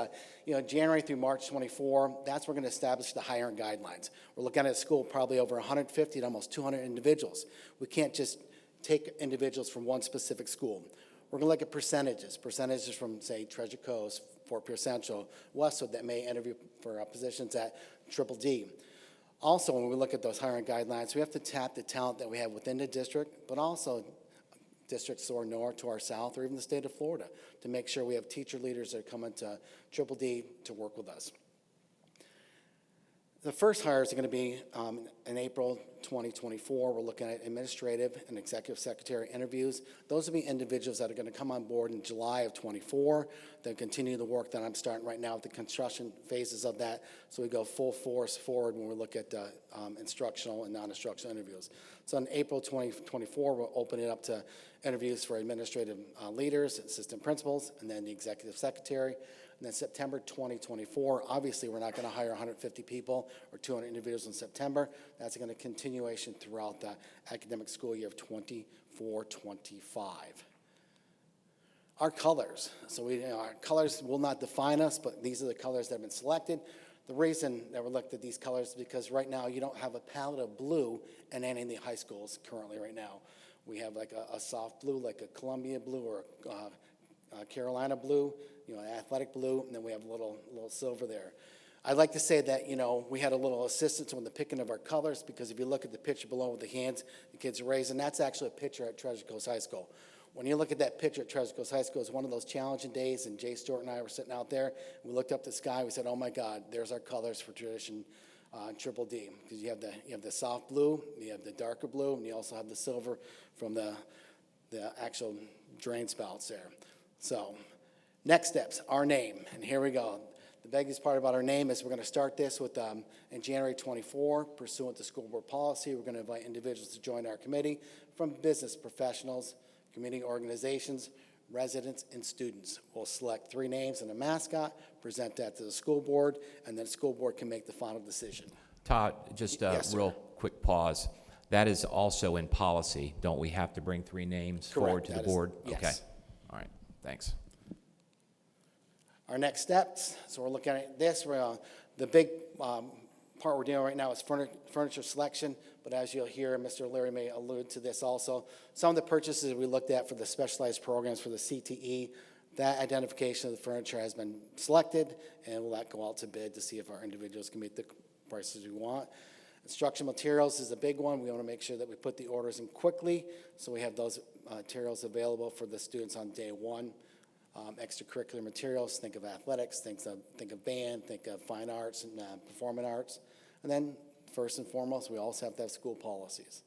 January through March 24, that's where we're going to establish the hiring guidelines. We're looking at a school probably over 150 to almost 200 individuals. We can't just take individuals from one specific school. We're going to look at percentages from, say, Treasure Coast, Fort Pierce Central, Westwood that may interview for positions at Triple D. Also, when we look at those hiring guidelines, we have to tap the talent that we have within the district, but also districts to our north, to our south, or even the state of Florida, to make sure we have teacher leaders that are coming to Triple D to work with us. The first hires are going to be in April 2024. We're looking at administrative and executive secretary interviews. Those will be individuals that are going to come on board in July of 24. They'll continue the work that I'm starting right now with the construction phases of that. So we go full force forward when we look at instructional and non-instructional interviews. So in April 2024, we'll open it up to interviews for administrative leaders, assistant principals, and then the executive secretary. And then September 2024, obviously, we're not going to hire 150 people or 200 individuals in September. That's going to continuation throughout the academic school year of 24-25. Our colors. So our colors will not define us, but these are the colors that have been selected. The reason that we looked at these colors is because right now you don't have a palette of blue in any of the high schools currently right now. We have like a soft blue, like a Columbia blue or Carolina blue, athletic blue, and then we have a little silver there. I'd like to say that, we had a little assistance on the picking of our colors, because if you look at the picture below with the hands the kids are raising, that's actually a picture at Treasure Coast High School. When you look at that picture at Treasure Coast High School, it's one of those challenging days, and Jay Stewart and I were sitting out there, and we looked up the sky, we said, oh my God, there's our colors for tradition Triple D, because you have the soft blue, you have the darker blue, and you also have the silver from the actual drain spouts there. So, next steps, our name, and here we go. The biggest part about our name is we're going to start this with, in January 24, pursuant to school board policy, we're going to invite individuals to join our committee from business professionals, community organizations, residents, and students. We'll select 3 names and a mascot, present that to the school board, and then the school board can make the final decision. Todd, just a Yes, sir. real quick pause. That is also in policy. Don't we have to bring 3 names forward to the That is- board? yes. Okay. All right. Thanks. Our next steps, so we're looking at this, the big part we're doing right now is furniture selection, but as you'll hear, Mr. Leary may allude to this also. Some of the purchases we looked at for the specialized programs for the CTE, that identification of the furniture has been selected, and we'll let go out to bid to see if our individuals can meet the prices we want. Instructional materials is a big one. We want to make sure that we put the orders in quickly, so we have those materials available for the students on day 1. Extracurricular materials, think of athletics, think of band, think of fine arts and performing arts. And then, first and foremost, we also have to have school policies.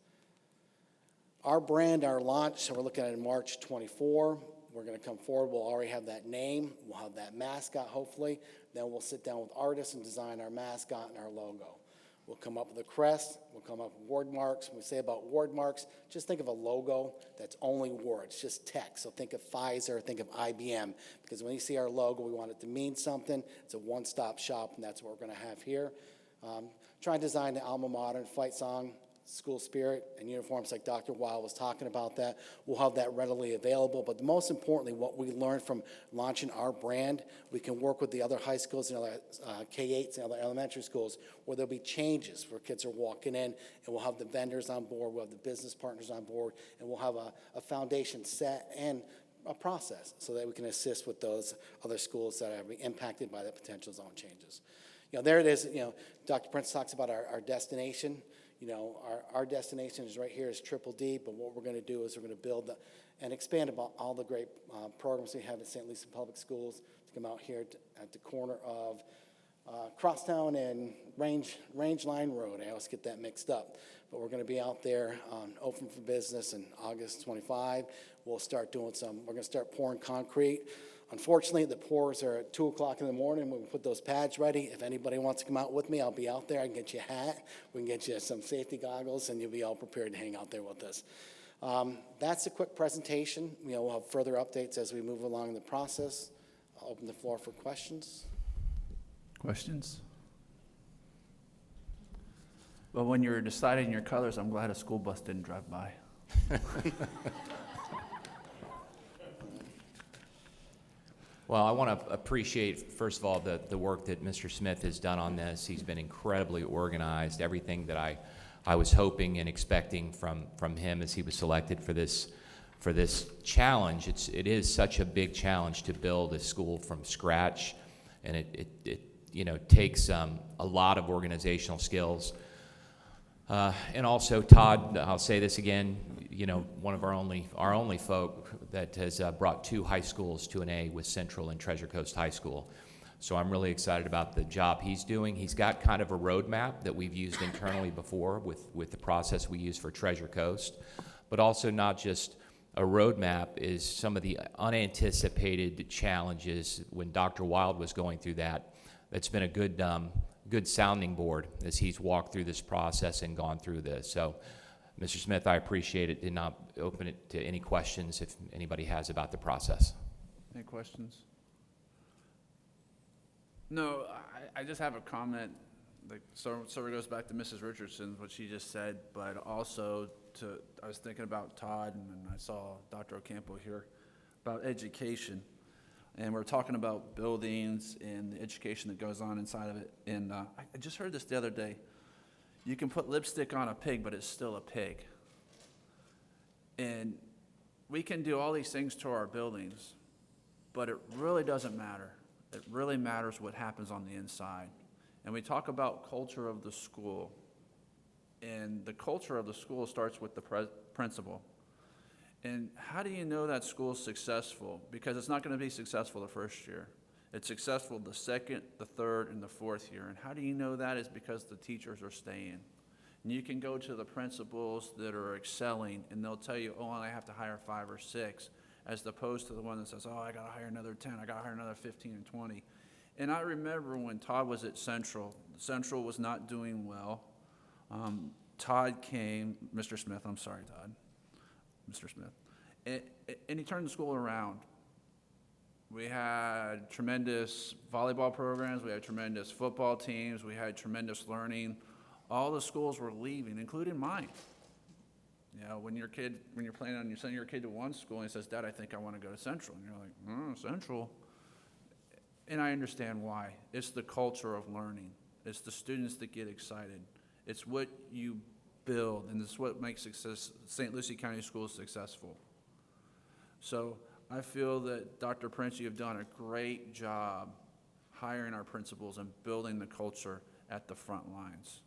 Our brand, our launch, so we're looking at in March 24. We're going to come forward. We'll already have that name. We'll have that mascot, hopefully. Then we'll sit down with artists and design our mascot and our logo. We'll come up with a crest. We'll come up with word marks. When we say about word marks, just think of a logo that's only words, just text. So think of Pfizer, think of IBM, because when you see our logo, we want it to mean something. It's a one-stop shop, and that's what we're going to have here. Try and design the alma mater fight song, school spirit, and uniforms like Dr. Weil was talking about that. We'll have that readily available. But most importantly, what we learned from launching our brand, we can work with the other high schools and other K-8s and other elementary schools where there'll be changes where kids are walking in, and we'll have the vendors on board, we'll have the business partners on board, and we'll have a foundation set and a process so that we can assist with those other schools that are impacted by the potential zone changes. There it is. Dr. Prince talks about our destination. Our destination is right here is Triple D, but what we're going to do is we're going to build and expand about all the great programs we have at St. Lucie Public Schools to come out here at the corner of Crosstown and Range Line Road. I always get that mixed up. But we're going to be out there open for business in August 25. We're going to start pouring concrete. Unfortunately, the pours are at 2 o'clock in the morning when we put those pads ready. If anybody wants to come out with me, I'll be out there. I can get you a hat. We can get you some safety goggles, and you'll be all prepared to hang out there with us. That's a quick presentation. We'll have further updates as we move along in the process. I'll open the floor for questions. Questions? Well, when you were deciding your colors, I'm glad a school bus didn't drive by. Well, I want to appreciate, first of all, the work that Mr. Smith has done on this. He's been incredibly organized. Everything that I was hoping and expecting from him as he was selected for this challenge. It is such a big challenge to build a school from scratch, and it takes a lot of organizational skills. And also, Todd, I'll say this again, one of our only folk that has brought 2 high schools to an A with Central and Treasure Coast High School. So I'm really excited about the job he's doing. He's got kind of a roadmap that we've used internally before with the process we use for Treasure Coast, but also not just a roadmap is some of the unanticipated challenges when Dr. Wild was going through that. That's been a good sounding board as he's walked through this process and gone through this. So, Mr. Smith, I appreciate it. Did not open it to any questions if anybody has about the process. Any questions? No, I just have a comment. So it goes back to Mrs. Richardson, what she just said, but also I was thinking about Todd, and I saw Dr. Ocampo here, about education. And we're talking about buildings and the education that goes on inside of it. And I just heard this the other day. You can put lipstick on a pig, but it's still a pig. And we can do all these things to our buildings, but it really doesn't matter. It really matters what happens on the inside. And we talk about culture of the school. And the culture of the school starts with the principal. And how do you know that school is successful? Because it's not going to be successful the first year. It's successful the second, the third, and the fourth year. And how do you know that? Is because the teachers are staying. And you can go to the principals that are excelling, and they'll tell you, oh, I have to hire 5 or 6, as opposed to the one that says, oh, I got to hire another 10, I got to hire another 15 and 20. And I remember when Todd was at Central was not doing well. Todd came, Mr. Smith, I'm sorry, Todd, Mr. Smith, and he turned the school around. We had tremendous volleyball programs, we had tremendous football teams, we had tremendous learning. All the schools were leaving, including mine. You know, when you're planning on sending your kid to one school and he says, Dad, I think I want to go to Central. And you're like, Central. And I understand why. It's the culture of learning. It's the students that get excited. It's what you build, and it's what makes St. Lucie County Schools successful. So I feel that Dr. Prince, you have done a great job hiring our principals and building the culture at the front lines.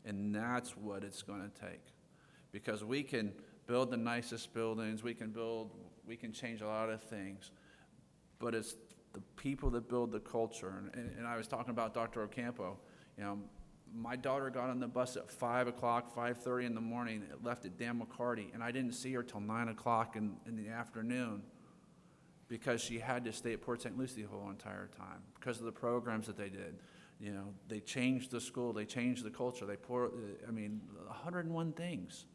And that's what it's going to take. Because we can build the nicest buildings, we can change a lot of things, but it's the people that build the culture. And I was talking about Dr. Ocampo. You know, my daughter got on the bus at 5 o'clock, 5:30 in the morning, it left at Dan McCarty, and I didn't see her till 9 o'clock in the afternoon because she had to stay at Port St. Lucie the whole entire time because of the programs that they did. You know, they changed the school, they changed the culture, 101 things.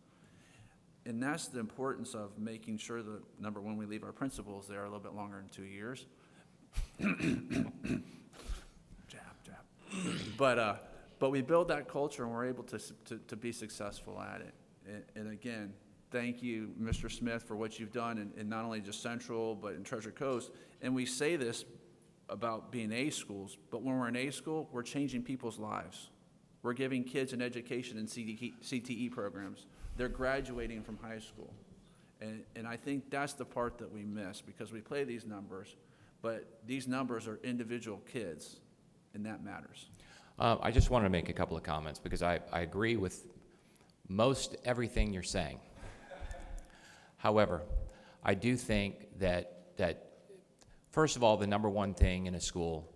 And that's the importance of making sure that, number one, we leave our principals there a little bit longer than 2 years. But we build that culture and we're able to be successful at it. And again, thank you, Mr. Smith, for what you've done in not only just Central, but in Treasure Coast. And we say this about being A schools, but when we're in A school, we're changing people's lives. We're giving kids an education in CTE programs. They're graduating from high school. And I think that's the part that we miss because we play these numbers, but these numbers are individual kids, and that matters. I just wanted to make a couple of comments because I agree with most everything you're saying. However, I do think that first of all, the number one thing in a school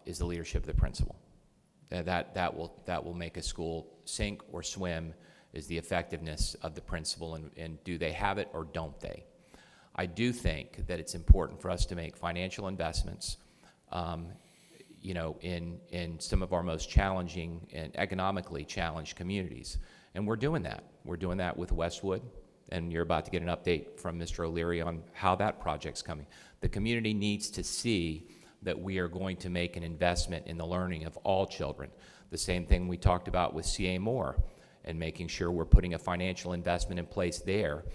is the leadership of the principal. That will make a school sink or swim is the effectiveness of the principal, and do they have it or don't they? I do think that it's important for us to make financial investments in some of our most challenging and economically challenged communities. And we're doing that. We're doing that with Westwood, and you're about to get an update from Mr. O'Leary on how that project's coming. The community needs to see that we are going to make an investment in the learning of all children. The same thing we talked about with C.A. Moore and making sure we're putting a financial investment in place there.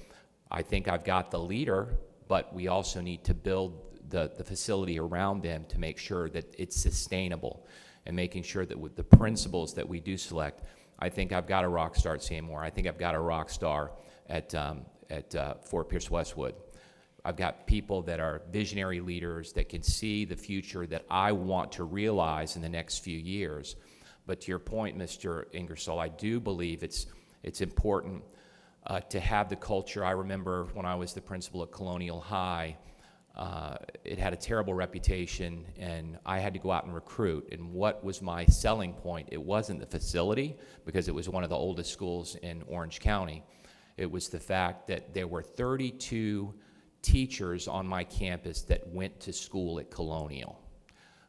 I think I've got the leader, but we also need to build the facility around them to make sure that it's sustainable and making sure that with the principals that we do select, I think I've got a rock star at C.A. Moore. I think I've got a rock star at Fort Pierce Westwood. I've got people that are visionary leaders that can see the future that I want to realize in the next few years. But to your point, Mr. Ingersoll, I do believe it's important to have the culture. I remember when I was the principal at Colonial High, It had a terrible reputation, and I had to go out and recruit. And what was my selling point? It wasn't the facility, because it was one of the oldest schools in Orange County. It was the fact that there were 32 teachers on my campus that went to school at Colonial,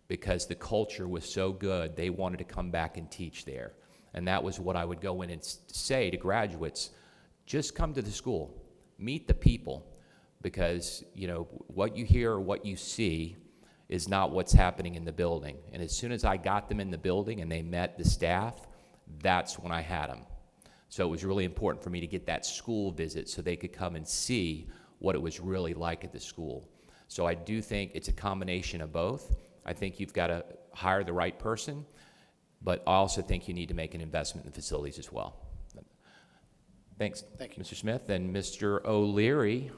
because the culture was so good, they wanted to come back and teach there. And that was what I would go in and say to graduates: just come to the school, meet the people, because what you hear or what you see is not what's happening in the building. And as soon as I got them in the building and they met the staff, that's when I had them. So it was really important for me to get that school visit so they could come and see what it was really like at the school. So I do think it's a combination of both. I think you've got to hire the right person, but I also think you need to make an investment in facilities as well. Thanks. Thank you. Mr. Smith. And Mr. O'Leary,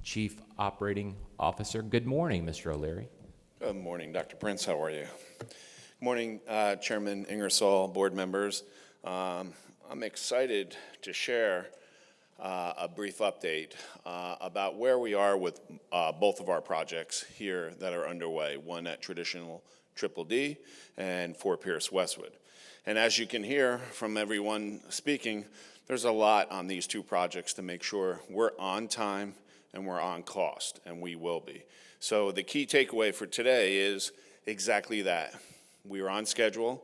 Chief Operating Officer. Good morning, Mr. O'Leary. Good morning, Dr. Prince. How are you? Good morning, Chairman Ingersoll, board members. I'm excited to share a brief update about where we are with both of our projects here that are underway, one at traditional Triple D and Fort Pierce Westwood. And as you can hear from everyone speaking, there's a lot on these two projects to make sure we're on time and we're on cost, and we will be. So the key takeaway for today is exactly that. We are on schedule,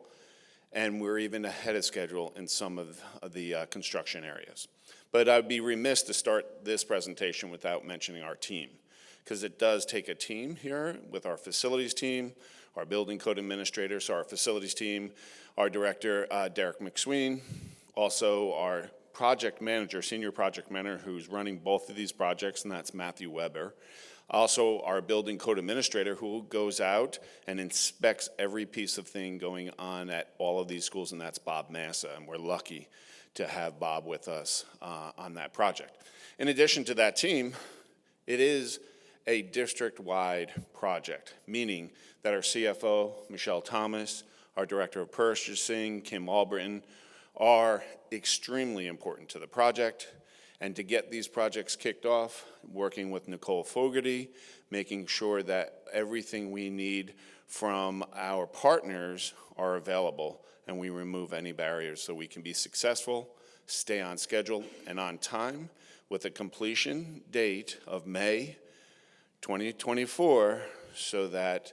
and we're even ahead of schedule in some of the construction areas. But I'd be remiss to start this presentation without mentioning our team, because it does take a team here with our facilities team, our building code administrator, so our facilities team, our director, Derek McSween, also our project manager, senior project manager, who's running both of these projects, and that's Matthew Weber. Also, our building code administrator, who goes out and inspects every piece of thing going on at all of these schools, and that's Bob Massa, and we're lucky to have Bob with us on that project. In addition to that team, it is a district-wide project, meaning that our CFO, Michelle Thomas, our Director of Purchasing, Kim Albritton, are extremely important to the project. And to get these projects kicked off, working with Nicole Fogarty, making sure that everything we need from our partners are available, and we remove any barriers so we can be successful, stay on schedule and on time, with a completion date of May 2024, so that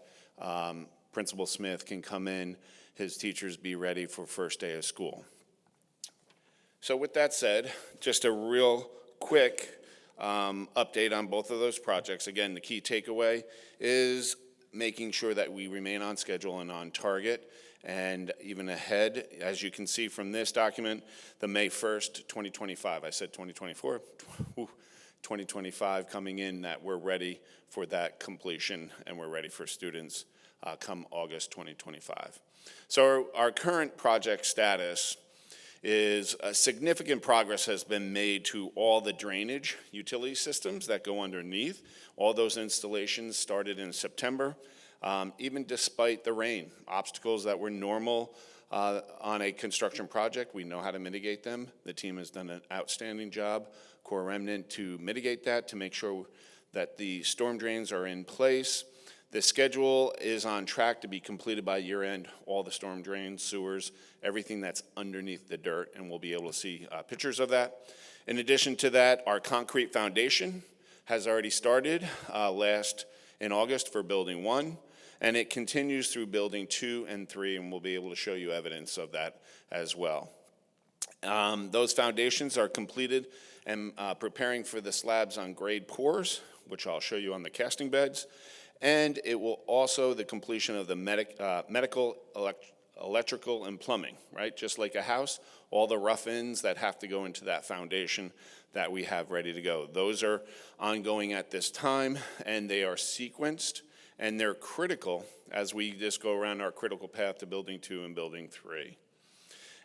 Principal Smith can come in, his teachers be ready for first day of school. So with that said, just a real quick update on both of those projects. Again, the key takeaway is making sure that we remain on schedule and on target and even ahead. As you can see from this document, the May 1st, 2025, I said 2024, 2025 coming in, that we're ready for that completion and we're ready for students come August 2025. So our current project status is significant progress has been made to all the drainage utility systems that go underneath. All those installations started in September, even despite the rain. Obstacles that were normal on a construction project, we know how to mitigate them. The team has done an outstanding job, core remnant, to mitigate that, to make sure that the storm drains are in place. The schedule is on track to be completed by year end, all the storm drains, sewers, everything that's underneath the dirt, and we'll be able to see pictures of that. In addition to that, our concrete foundation has already started last in August for building 1, and it continues through building 2 and 3, and we'll be able to show you evidence of that as well. Those foundations are completed and preparing for the slabs on grade pours, which I'll show you on the casting beds. And it will also the completion of the medical, electrical, and plumbing, right? Just like a house, all the rough ends that have to go into that foundation that we have ready to go. Those are ongoing at this time, and they are sequenced, and they're critical as we just go around our critical path to building 2 and building 3.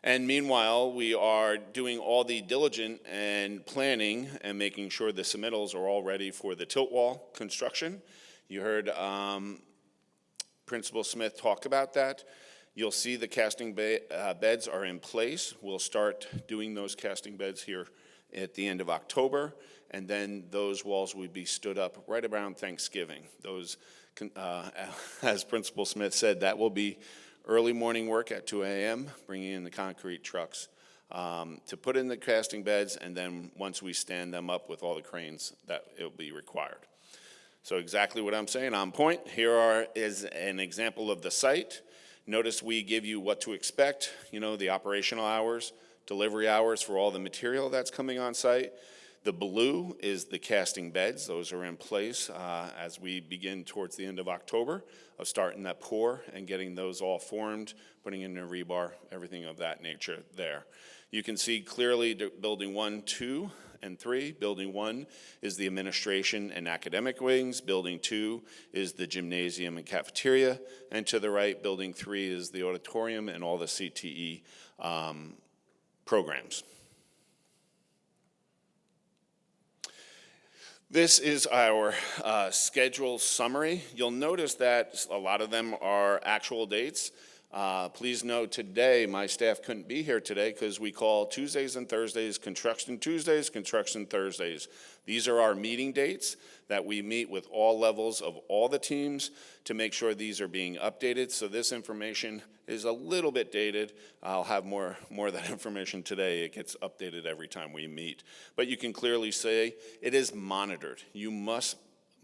And meanwhile, we are doing all the diligent and planning and making sure the submittals are all ready for the tilt wall construction. You heard Principal Smith talk about that. You'll see the casting beds are in place. We'll start doing those casting beds here at the end of October, and then those walls would be stood up right around Thanksgiving. Those, as Principal Smith said, that will be early morning work at 2 a.m., bringing in the concrete trucks to put in the casting beds, and then once we stand them up with all the cranes, that it will be required. So exactly what I'm saying, on point. Here is an example of the site. Notice we give you what to expect, the operational hours, delivery hours for all the material that's coming on site. The blue is the casting beds. Those are in place as we begin towards the end of October of starting that pour and getting those all formed, putting in the rebar, everything of that nature there. You can see clearly building 1, 2, and 3. Building 1 is the administration and academic wings. Building 2 is the gymnasium and cafeteria. And to the right, building 3 is the auditorium and all the CTE programs. This is our schedule summary. You'll notice that a lot of them are actual dates. Please note today, my staff couldn't be here today because we call Tuesdays and Thursdays Construction Tuesdays, Construction Thursdays. These are our meeting dates that we meet with all levels of all the teams to make sure these are being updated. So this information is a little bit dated. I'll have more of that information today. It gets updated every time we meet. But you can clearly say it is monitored. You must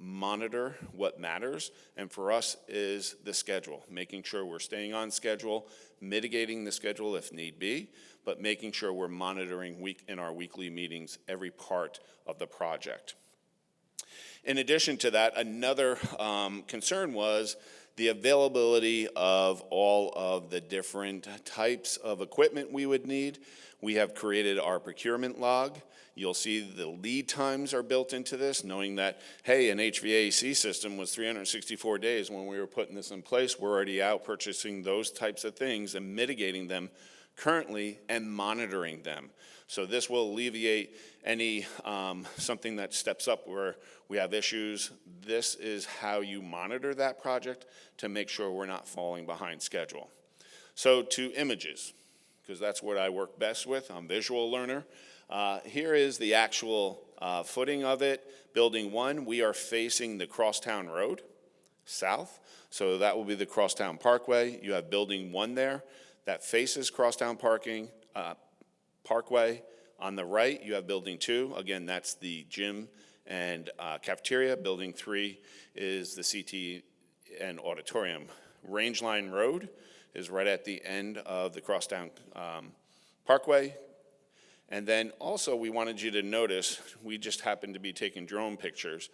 monitor what matters, and for us is the schedule, making sure we're staying on schedule, mitigating the schedule if need be, but making sure we're monitoring in our weekly meetings every part of the project. In addition to that, another concern was the availability of all of the different types of equipment we would need. We have created our procurement log. You'll see the lead times are built into this, knowing that, hey, an HVAC system was 364 days when we were putting this in place. We're already out purchasing those types of things and mitigating them currently and monitoring them. So this will alleviate any something that steps up where we have issues. This is how you monitor that project to make sure we're not falling behind schedule. So to images, because that's what I work best with. I'm a visual learner. Here is the actual footing of it. Building 1, we are facing the Crosstown Road south. So that will be the Crosstown Parkway. You have Building 1 there that faces Crosstown Parkway. On the right, you have Building 2. Again, that's the gym and cafeteria. Building 3 is the CT and auditorium. Rangeline Road is right at the end of the Crosstown Parkway. And then also we wanted you to notice, we just happened to be taking drone pictures.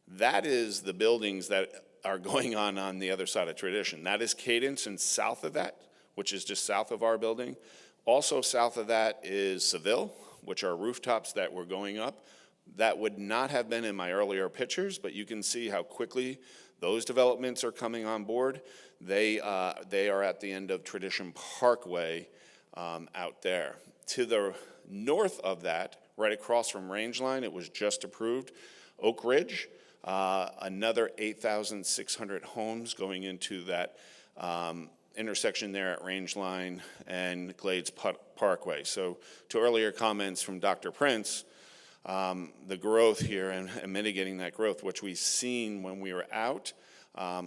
That is the buildings that are going on the other side of Tradition. That is Cadence, and south of that, which is just south of our building. Also south of that is Seville, which are rooftops that were going up. That would not have been in my earlier pictures, but you can see how quickly those developments are coming on board. They are at the end of Tradition Parkway out there. To the north of that, right across from Rangeline, it was just approved, Oak Ridge, another 8,600 homes going into that intersection there at Rangeline and Glades Parkway. So to earlier comments from Dr. Prince, the growth here and mitigating that growth, which we've seen when we were out,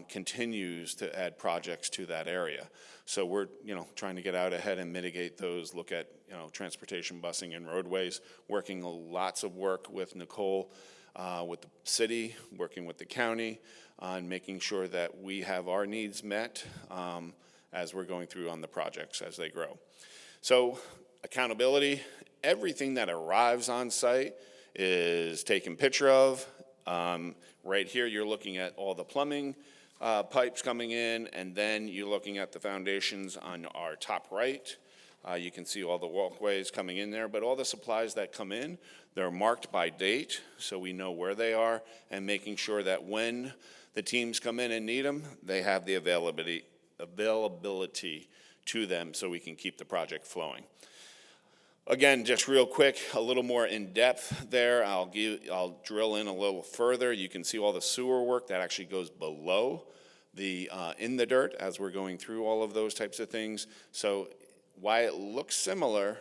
continues to add projects to that area. So we're, trying to get out ahead and mitigate those, look at, transportation, busing, and roadways, working lots of work with Nicole, with the city, working with the county on making sure that we have our needs met as we're going through on the projects as they grow. So accountability, everything that arrives on site is taken picture of. Right here, you're looking at all the plumbing pipes coming in, and then you're looking at the foundations on our top right. You can see all the walkways coming in there, but all the supplies that come in, they're marked by date, so we know where they are, and making sure that when the teams come in and need them, they have the availability to them so we can keep the project flowing. Again, just real quick, a little more in depth there. I'll drill in a little further. You can see all the sewer work that actually goes below the in the dirt as we're going through all of those types of things. So why it looks similar,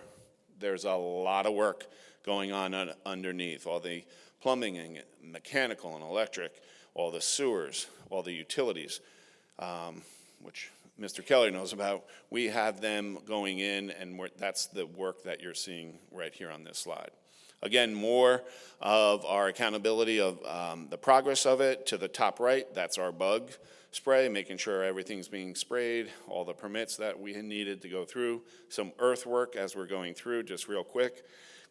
there's a lot of work going on underneath, all the plumbing and mechanical and electric, all the sewers, all the utilities, which Mr. Kelly knows about. We have them going in, and that's the work that you're seeing right here on this slide. Again, more of our accountability of the progress of it. To the top right, that's our bug spray, making sure everything's being sprayed, all the permits that we needed to go through, some earthwork as we're going through, just real quick.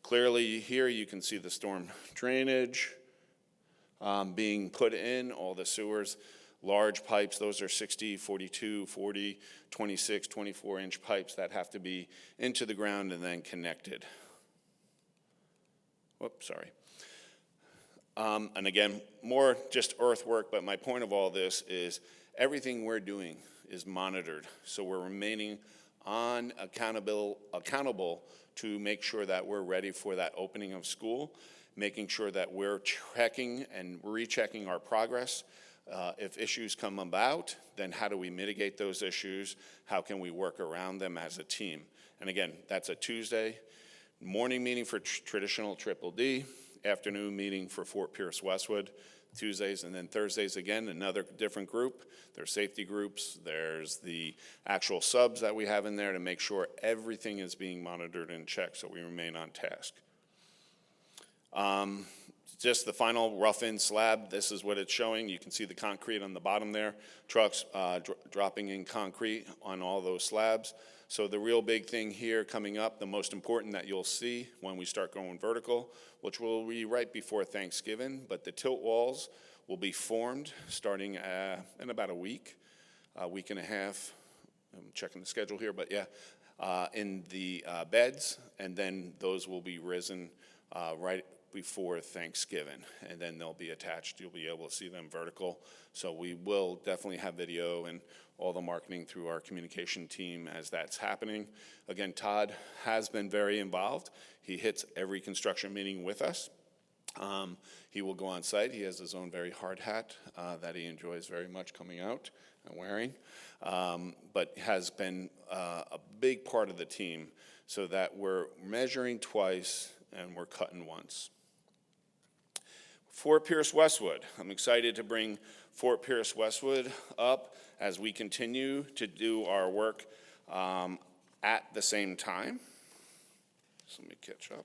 Clearly here you can see the storm drainage being put in, all the sewers, large pipes, those are 60, 42, 40, 26, 24-inch pipes that have to be into the ground and then connected. Whoops, sorry. And again, more just earthwork, but my point of all this is everything we're doing is monitored. So we're remaining accountable to make sure that we're ready for that opening of school, making sure that we're checking and rechecking our progress. If issues come about, then how do we mitigate those issues? How can we work around them as a team? And again, that's a Tuesday morning meeting for traditional Triple D, afternoon meeting for Fort Pierce Westwood, Tuesdays, and then Thursdays again, another different group. There's safety groups, there's the actual subs that we have in there to make sure everything is being monitored and checked so we remain on task. Just the final rough-in slab, this is what it's showing. You can see the concrete on the bottom there, trucks dropping in concrete on all those slabs. So the real big thing here coming up, the most important that you'll see when we start going vertical, which will be right before Thanksgiving, but the tilt walls will be formed starting in about a week and a half. I'm checking the schedule here, but yeah, in the beds, and then those will be risen right before Thanksgiving, and then they'll be attached. You'll be able to see them vertical. So we will definitely have video and all the marketing through our communication team as that's happening. Again, Todd has been very involved. He hits every construction meeting with us. He will go on site. He has his own very hard hat that he enjoys very much coming out and wearing, but has been a big part of the team so that we're measuring twice and we're cutting once. Fort Pierce Westwood. I'm excited to bring Fort Pierce Westwood up as we continue to do our work at the same time. So let me catch up.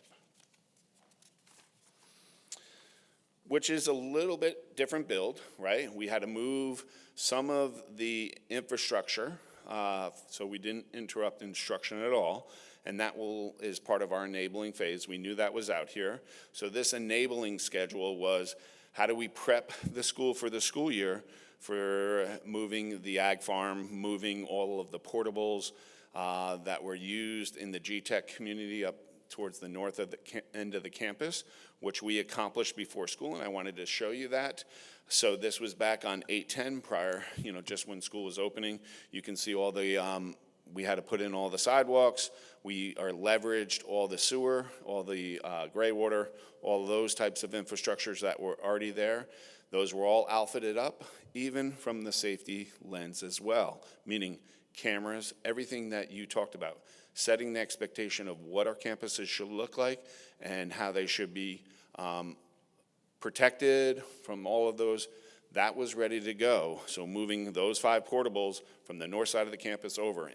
Which is a little bit different build, right? We had to move some of the infrastructure so we didn't interrupt instruction at all. And that is part of our enabling phase. We knew that was out here. So this enabling schedule was, how do we prep the school for the school year for moving the ag farm, moving all of the portables that were used in the GTech community up towards the north of the end of the campus, which we accomplished before school, and I wanted to show you that. So this was back on 8/10 prior, just when school was opening. You can see all the, we had to put in all the sidewalks. We are leveraged all the sewer, all the gray water, all those types of infrastructures that were already there. Those were all outfitted up, even from the safety lens as well, meaning cameras, everything that you talked about, setting the expectation of what our campuses should look like and how they should be protected from all of those. That was ready to go. So moving those 5 portables from the north side of the campus over.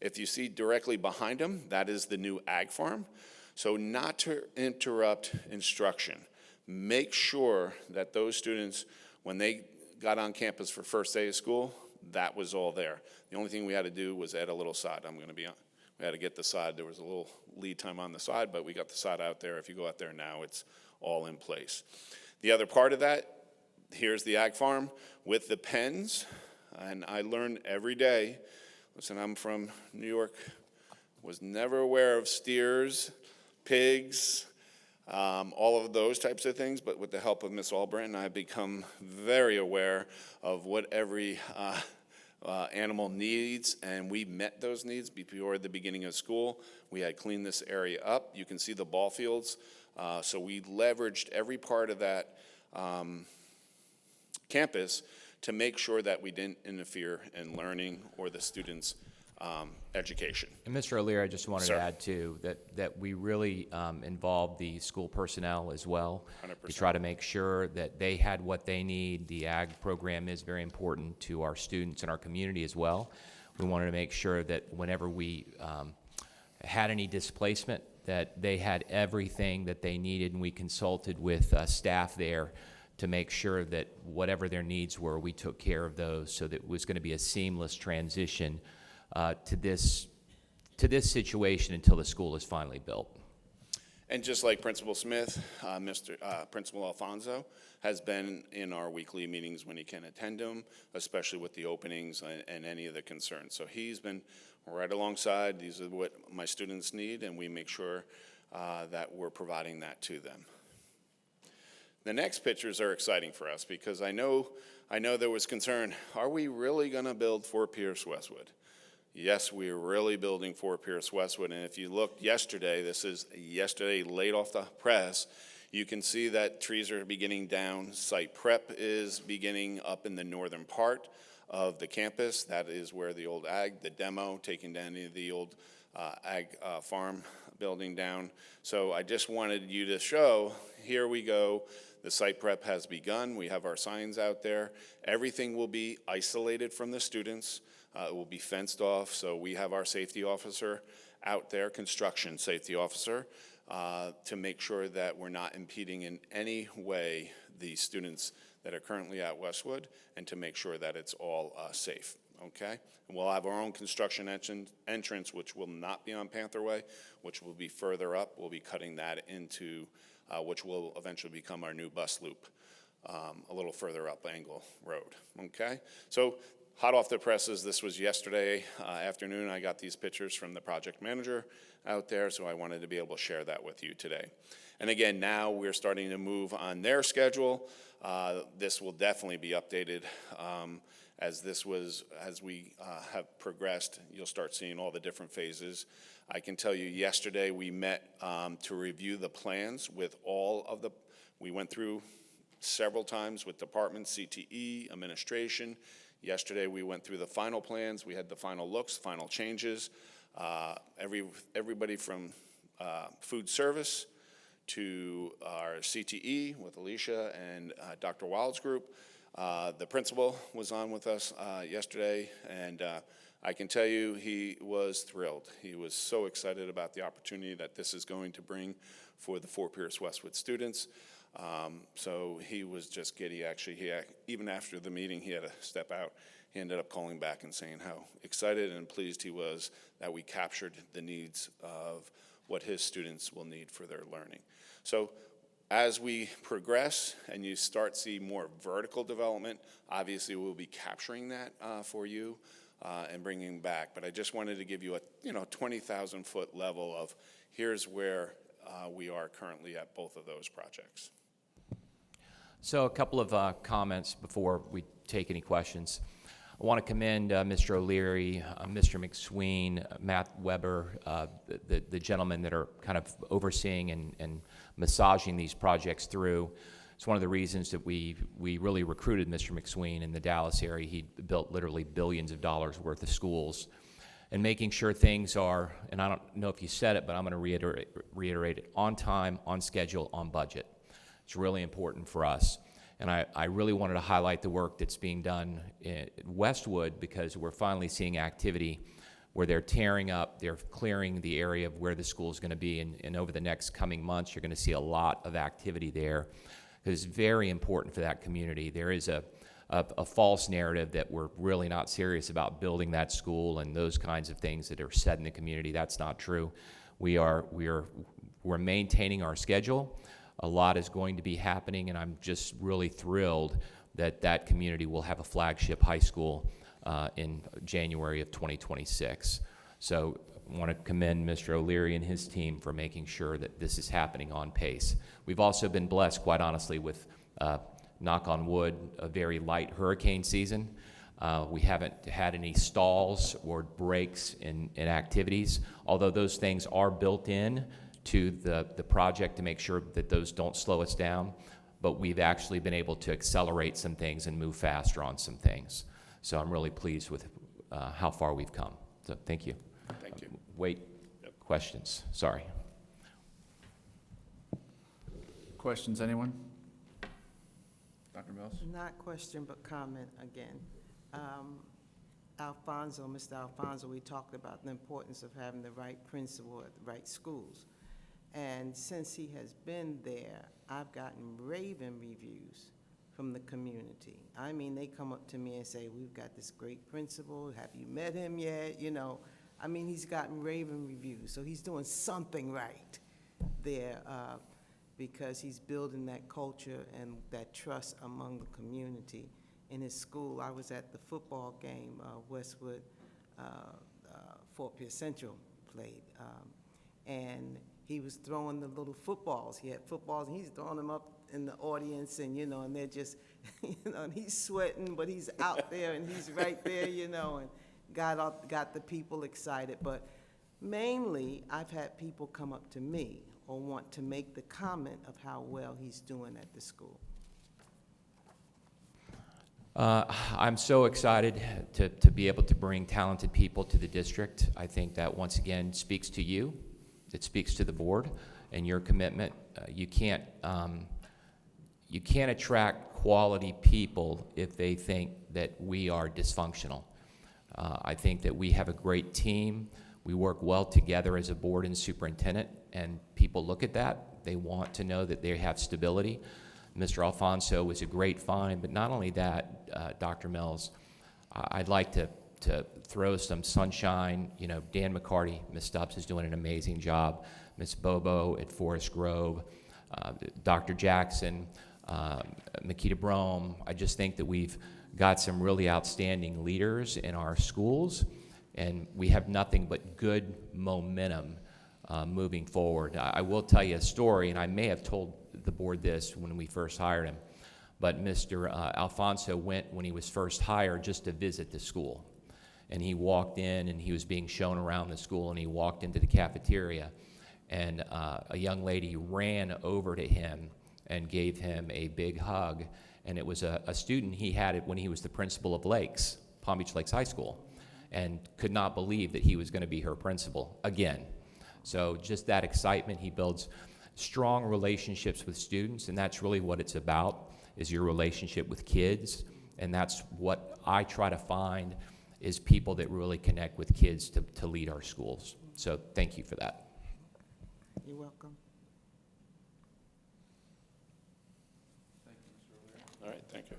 If you see directly behind them, that is the new ag farm. So not to interrupt instruction. Make sure that those students, when they got on campus for first day of school, that was all there. The only thing we had to do was add a little sod. We had to get the sod. There was a little lead time on the sod, but we got the sod out there. If you go out there now, it's all in place. The other part of that, here's the ag farm with the pens, and I learn every day. Listen, I'm from New York, was never aware of steers, pigs, all of those types of things, but with the help of Miss Albritton, I've become very aware of what every animal needs, and we met those needs before the beginning of school. We had cleaned this area up. You can see the ball fields, so we leveraged every part of that campus to make sure that we didn't interfere in learning or the students' education. And Mr. O'Leary, I just wanted Sir. to add too, that we really involved the school personnel as well. 100%. To try to make sure that they had what they need. The ag program is very important to our students and our community as well. We wanted to make sure that whenever we had any displacement, that they had everything that they needed, and we consulted with staff there to make sure that whatever their needs were, we took care of those, so that it was going to be a seamless transition to this situation until the school is finally built. And just like Principal Smith, Principal Alfonso has been in our weekly meetings when he can attend them, especially with the openings and any of the concerns. So he's been right alongside. These are what my students need, and we make sure that we're providing that to them. The next pictures are exciting for us because I know there was concern. Are we really going to build Fort Pierce Westwood? Yes, we're really building Fort Pierce Westwood, and if you looked yesterday, this is yesterday late off the press, you can see that trees are beginning down. Site prep is beginning up in the northern part of the campus. That is where the old ag, the demo, taking down the old ag farm building down. So I just wanted you to show, here we go. The site prep has begun. We have our signs out there. Everything will be isolated from the students. It will be fenced off, so we have our safety officer out there, construction safety officer, to make sure that we're not impeding in any way the students that are currently at Westwood, and to make sure that it's all safe, okay? And we'll have our own construction entrance, which will not be on Panther Way, which will be further up. We'll be cutting that into, which will eventually become our new bus loop, a little further up Angle Road, okay? So, hot off the presses, this was yesterday afternoon. I got these pictures from the project manager out there, so I wanted to be able to share that with you today. And again, now we're starting to move on their schedule. This will definitely be updated as we have progressed. You'll start seeing all the different phases. I can tell you yesterday we met to review the plans with we went through several times with departments, CTE, administration. Yesterday, we went through the final plans. We had the final looks, final changes. Everybody from food service to our CTE with Alicia and Dr. Wild's group. The principal was on with us yesterday, and I can tell you he was thrilled. He was so excited about the opportunity that this is going to bring for the Fort Pierce Westwood students. So he was just giddy. Actually, even after the meeting, he had to step out. He ended up calling back and saying how excited and pleased he was that we captured the needs of what his students will need for their learning. So as we progress and you start see more vertical development, obviously we'll be capturing that for you and bringing back. But I just wanted to give you a 20,000 foot level of here's where we are currently at both of those projects. So a couple of comments before we take any questions. I want to commend Mr. O'Leary, Mr. McSween, Matt Weber, the gentlemen that are kind of overseeing and massaging these projects through. It's one of the reasons that we really recruited Mr. McSween in the Dallas area. He built literally billions of dollars worth of schools. And making sure things are, and I don't know if you said it, but I'm going to reiterate it, on time, on schedule, on budget. It's really important for us. And I really wanted to highlight the work that's being done in Westwood, because we're finally seeing activity where they're tearing up, they're clearing the area of where the school is going to be, and over the next coming months, you're going to see a lot of activity there. It's very important for that community. There is a false narrative that we're really not serious about building that school and those kinds of things that are said in the community. That's not true. We're maintaining our schedule. A lot is going to be happening, and I'm just really thrilled that that community will have a flagship high school in January of 2026. So I want to commend Mr. O'Leary and his team for making sure that this is happening on pace. We've also been blessed, quite honestly, with knock on wood, a very light hurricane season. We haven't had any stalls or breaks in activities, although those things are built in to the project to make sure that those don't slow us down. But we've actually been able to accelerate some things and move faster on some things. So I'm really pleased with how far we've come. So thank you. Thank you. Wait, questions, sorry. Questions, anyone? Dr. Mills? Not question, but comment again. Alfonso, Mr. Alfonso, we talked about the importance of having the right principal at the right schools. And since he has been there, I've gotten raving reviews from the community. I mean, they come up to me and say, we've got this great principal, have you met him yet? You know, I mean, he's gotten raving reviews, so he's doing something right there because he's building that culture and that trust among the community. In his school, I was at the football game, Westwood, Fort Pierce Central played, and he was throwing the little footballs. He had footballs, and he's throwing them up in the audience, and, you know, and they're just, you know, and he's sweating, but he's out there, and he's right there, you know, and got the people excited. But mainly, I've had people come up to me or want to make the comment of how well he's doing at the school. I'm so excited to be able to bring talented people to the district. I think that once again speaks to you, it speaks to the board and your commitment. You can't attract quality people if they think that we are dysfunctional. I think that we have a great team. We work well together as a board and superintendent, and people look at that. They want to know that they have stability. Mr. Alfonso was a great find, but not only that, Dr. Mills, I'd like to throw some sunshine. You know, Dan McCarty, Ms. Stubbs is doing an amazing job. Ms. Bobo at Forest Grove, Dr. Jackson, Makita Brome. I just think that we've got some really outstanding leaders in our schools, and we have nothing but good momentum moving forward. I will tell you a story, and I may have told the board this when we first hired him, but Mr. Alfonso went when he was first hired just to visit the school. And he walked in and he was being shown around the school, and he walked into the cafeteria, and a young lady ran over to him and gave him a big hug. And it was a student he had when he was the principal of Lakes, Palm Beach Lakes High School, and could not believe that he was going to be her principal again. So just that excitement, he builds strong relationships with students, and that's really what it's about, is your relationship with kids. And that's what I try to find, is people that really connect with kids to lead our schools. So thank you for that. You're welcome. All right, thank you.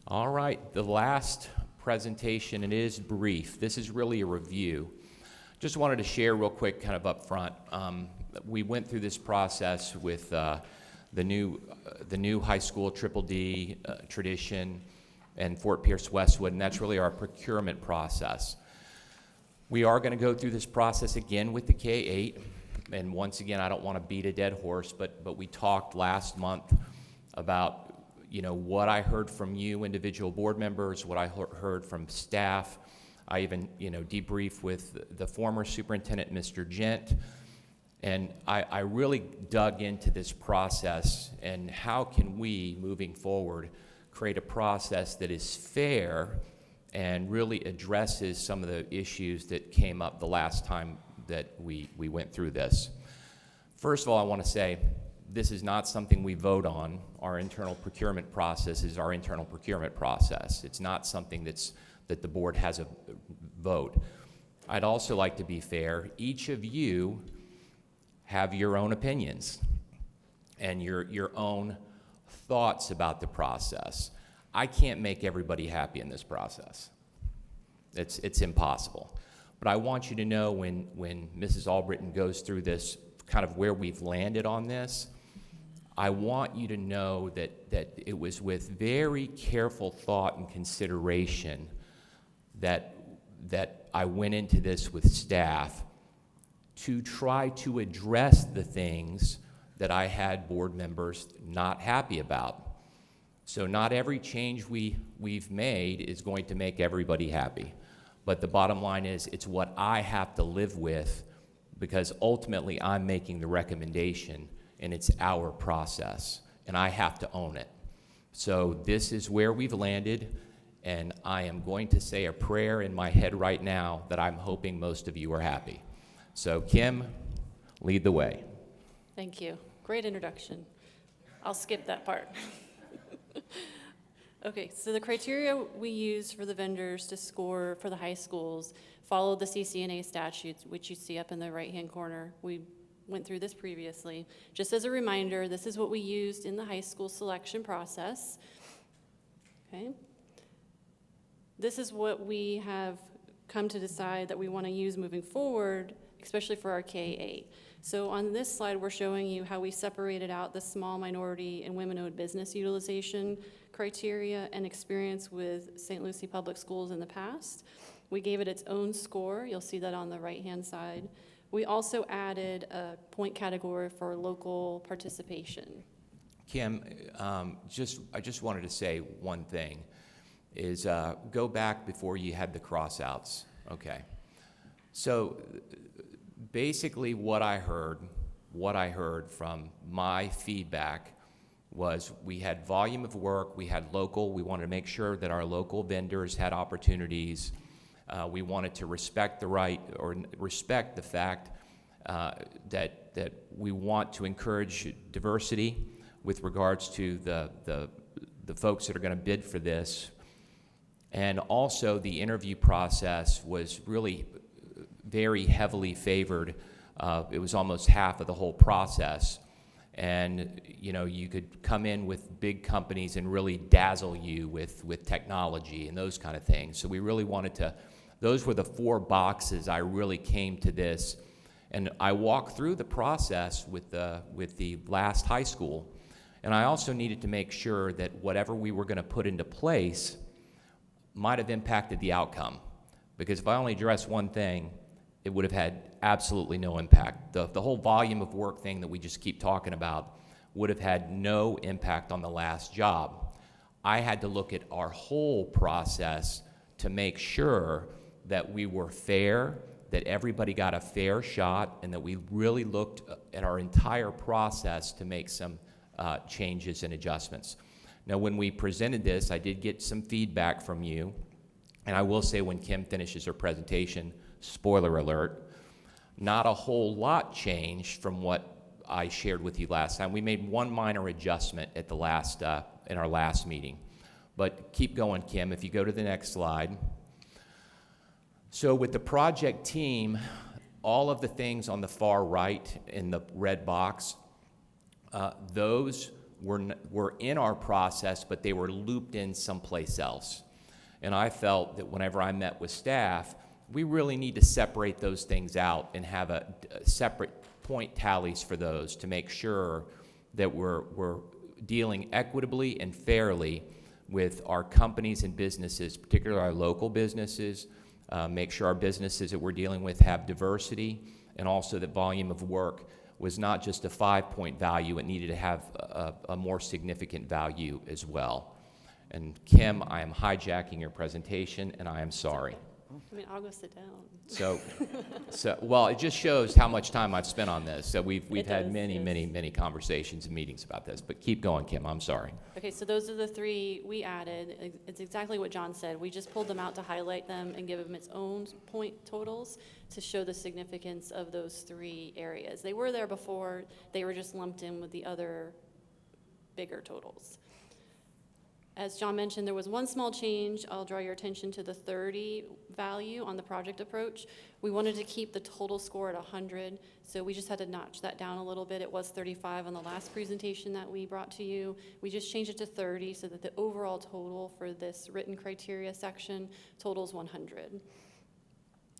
All right, the last presentation, and it is brief. This is really a review. Just wanted to share real quick, kind of up front. We went through this process with the new high school, Triple D, Tradition, and Fort Pierce Westwood, and that's really our procurement process. We are going to go through this process again with the K-8, and once again, I don't want to beat a dead horse, but we talked last month about, you know, what I heard from you, individual board members, what I heard from staff. I even, you know, debriefed with the former superintendent, Mr. Gent, and I really dug into this process and how can we, moving forward, create a process that is fair and really addresses some of the issues that came up the last time that we went through this. First of all, I want to say this is not something we vote on. Our internal procurement process is our internal procurement process. It's not something that the board has a vote. I'd also like to be fair. Each of you have your own opinions and your own thoughts about the process. I can't make everybody happy in this process. It's impossible. But I want you to know when Mrs. Albritton goes through this, kind of where we've landed on this, I want you to know that it was with very careful thought and consideration that I went into this with staff to try to address the things that I had board members not happy about. So not every change we've made is going to make everybody happy. But the bottom line is, it's what I have to live with, because ultimately I'm making the recommendation and it's our process and I have to own it. So this is where we've landed, And I am going to say a prayer in my head right now that I'm hoping most of you are happy. So Kim, lead the way. Thank you. Great introduction. I'll skip that part. Okay, so the criteria we use for the vendors to score for the high schools follow the CCNA statutes, which you see up in the right-hand corner. We went through this previously. Just as a reminder, this is what we used in the high school selection process. Okay. This is what we have come to decide that we want to use moving forward, especially for our K-8. So on this slide, we're showing you how we separated out the small minority and women-owned business utilization criteria and experience with St. Lucie Public Schools in the past. We gave it its own score. You'll see that on the right-hand side. We also added a point category for local participation. Kim, I just wanted to say one thing, is go back before you had the crossouts, okay? So basically what I heard from my feedback was we had volume of work, we had local, we wanted to make sure that our local vendors had opportunities. We wanted to respect the fact that we want to encourage diversity with regards to the folks that are going to bid for this. And also the interview process was really very heavily favored. It was almost half of the whole process. And you know, you could come in with big companies and really dazzle you with technology and those kind of things. So we really wanted to, those were the 4 boxes I really came to this. And I walked through the process with the last high school. And I also needed to make sure that whatever we were going to put into place might have impacted the outcome. Because if I only addressed one thing, it would have had absolutely no impact. The whole volume of work thing that we just keep talking about would have had no impact on the last job. I had to look at our whole process to make sure that we were fair, that everybody got a fair shot, and that we really looked at our entire process to make some changes and adjustments. Now, when we presented this, I did get some feedback from you, and I will say when Kim finishes her presentation, spoiler alert, not a whole lot changed from what I shared with you last time. We made one minor adjustment at the last, in our last meeting. But keep going, Kim, if you go to the next slide. So with the project team, all of the things on the far right in the red box, those were in our process, but they were looped in someplace else. And I felt that whenever I met with staff, we really need to separate those things out and have a separate point tallies for those to make sure that we're dealing equitably and fairly with our companies and businesses, particularly our local businesses, make sure our businesses that we're dealing with have diversity, and also that volume of work was not just a 5-point value, it needed to have a more significant value as well. And Kim, I am hijacking your presentation, and I am sorry. I mean, I'll go sit down. So, well, it just shows how much time I've spent on this. So we've had many conversations and meetings about this. But keep going, Kim. I'm sorry. Okay, so those are the 3 we added. It's exactly what John said. We just pulled them out to highlight them and give them its own point totals to show the significance of those 3 areas. They were there before. They were just lumped in with the other bigger totals. As John mentioned, there was one small change. I'll draw your attention to the 30 value on the project approach. We wanted to keep the total score at 100, so we just had to notch that down a little bit. It was 35 on the last presentation that we brought to you. We just changed it to 30 so that the overall total for this written criteria section totals 100.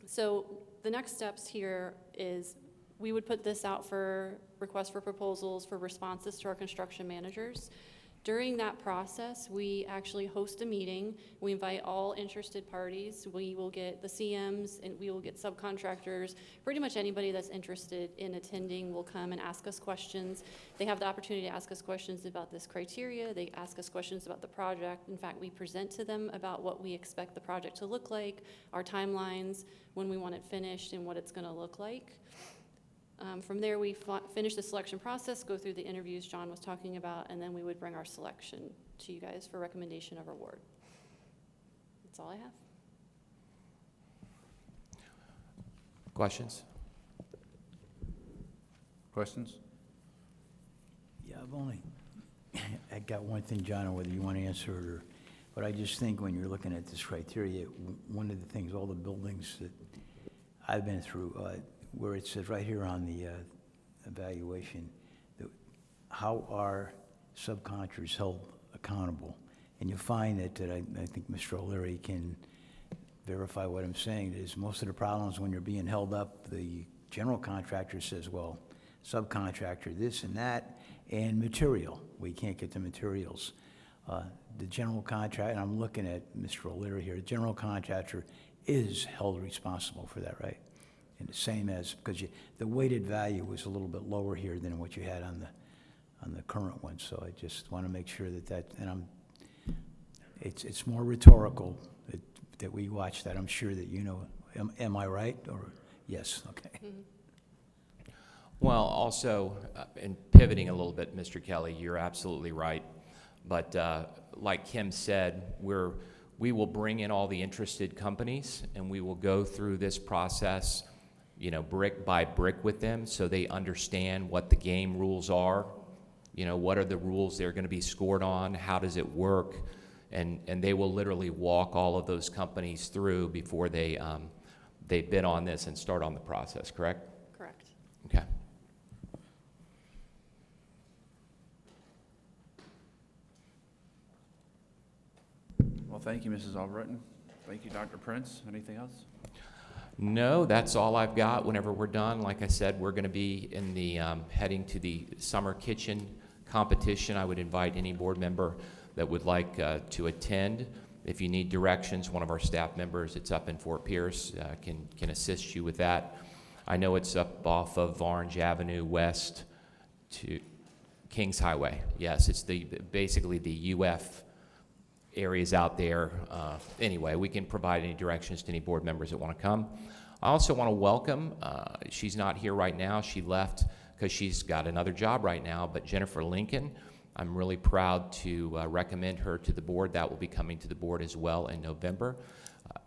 So the next steps here is we would put this out for requests for proposals for responses to our construction managers. During that process, we actually host a meeting. We invite all interested parties. We will get the CMs and we will get subcontractors. Pretty much anybody that's interested in attending will come and ask us questions. They have the opportunity to ask us questions about this criteria. They ask us questions about the project. In fact, we present to them about what we expect the project to look like, our timelines, when we want it finished, and what it's going to look like. From there, we finish the selection process, go through the interviews John was talking about, and then we would bring our selection to you guys for recommendation of award. That's all I have. Questions? Questions? Yeah, I got one thing, John, whether you want to answer it or, but I just think when you're looking at this criteria, one of the things, all the buildings that I've been through, where it says right here on the evaluation, how are subcontractors held accountable? And you find that I think Mr. O'Leary can verify what I'm saying, is most of the problems when you're being held up, the general contractor says, well, subcontractor this and that, and material, we can't get the materials. The general contractor, and I'm looking at Mr. O'Leary here, the general contractor is held responsible for that, right? And the same as, because the weighted value was a little bit lower here than what you had on the current one, so I just want to make sure and it's more rhetorical that we watch that. I'm sure that you know, am I right, or, yes, okay. Well, also, in pivoting a little bit, Mr. Kelly, you're absolutely right. But like Kim said, we will bring in all the interested companies, and we will go through this process, you know, brick by brick with them, so they understand what the game rules are. You know, what are the rules they're going to be scored on? How does it work? And they will literally walk all of those companies through before they bid on this and start on the process. Correct? Correct. Okay. Well, thank you, Mrs. Albritton. Thank you, Dr. Prince. Anything else? No, that's all I've got. Whenever we're done, like I said, we're going to be in the heading to the summer kitchen competition. I would invite any board member that would like to attend. If you need directions, one of our staff members, it's up in Fort Pierce, can assist you with that. I know it's up off of Orange Avenue West to Kings Highway. Yes, it's basically the UF areas out there. Anyway, we can provide any directions to any board members that want to come. I also want to welcome, she's not here right now, she left because she's got another job right now, but Jennifer Lincoln, I'm really proud to recommend her to the board. That will be coming to the board as well in November.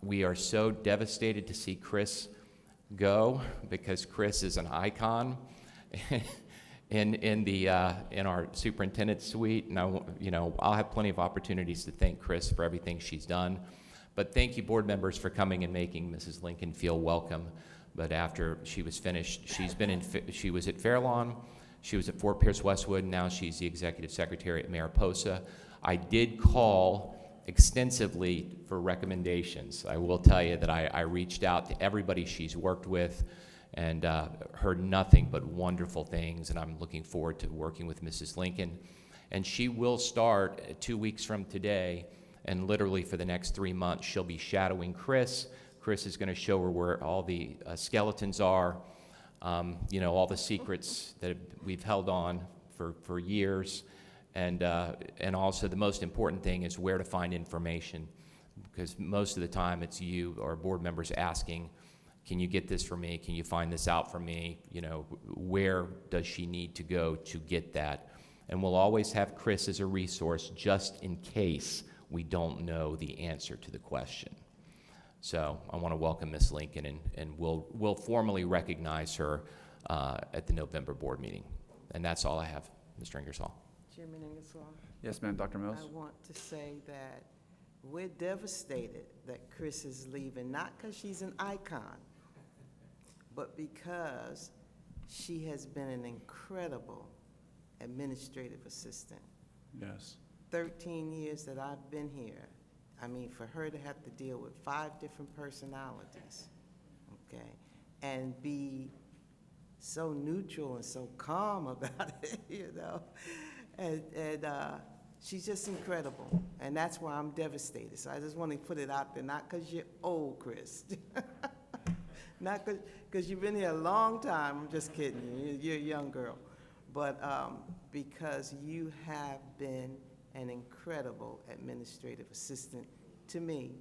We are so devastated to see Chris go, because Chris is an icon in our superintendent's suite, and I'll have plenty of opportunities to thank Chris for everything she's done. But thank you, board members, for coming and making Mrs. Lincoln feel welcome. But after she was finished, she was at Fairlawn, she was at Fort Pierce Westwood, and now she's the executive secretary at Mariposa. I did call extensively for recommendations. I will tell you that I reached out to everybody she's worked with, and heard nothing but wonderful things, and I'm looking forward to working with Mrs. Lincoln. And she will start 2 weeks from today, and literally for the next 3 months, she'll be shadowing Chris. Chris is going to show her where all the skeletons are, all the secrets that we've held on for years, and also the most important thing is where to find information, because most of the time it's you or board members asking, can you get this for me? Can you find this out for me? Where does she need to go to get that? And we'll always have Chris as a resource just in case we don't know the answer to the question. So I want to welcome Ms. Lincoln, and we'll formally recognize her at the November board meeting. And that's all I have, Mr. Ingersoll. Chairman Ingersoll? Yes, ma'am, Dr. Mills. I want to say that we're devastated that Chris is leaving, not because she's an icon, but because she has been an incredible administrative assistant. Yes. 13 years that I've been here, I mean, for her to have to deal with 5 different personalities, okay, and be so neutral and so calm about it, and she's just incredible, and that's why I'm devastated. So I just want to put it out there, not because you're old, Chris, not because you've been here a long time. I'm just kidding you. You're a young girl, but because you have been an incredible administrative assistant to me.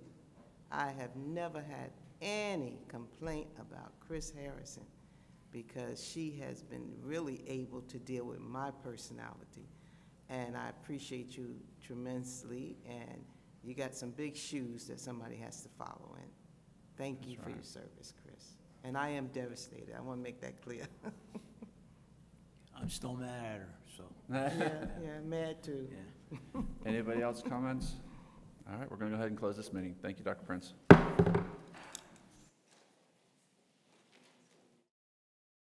I have never had any complaint about Chris Harrison, because she has been really able to deal with my personality. And I appreciate you tremendously, and You got some big shoes that somebody has to follow in. Thank you That's for your right. service, Chris. And I am devastated. I want to make that clear. I'm still mad at her, so. Yeah, mad too. Yeah. Anybody else comments? All right, we're going to go ahead and close this meeting. Thank you, Dr. Prince.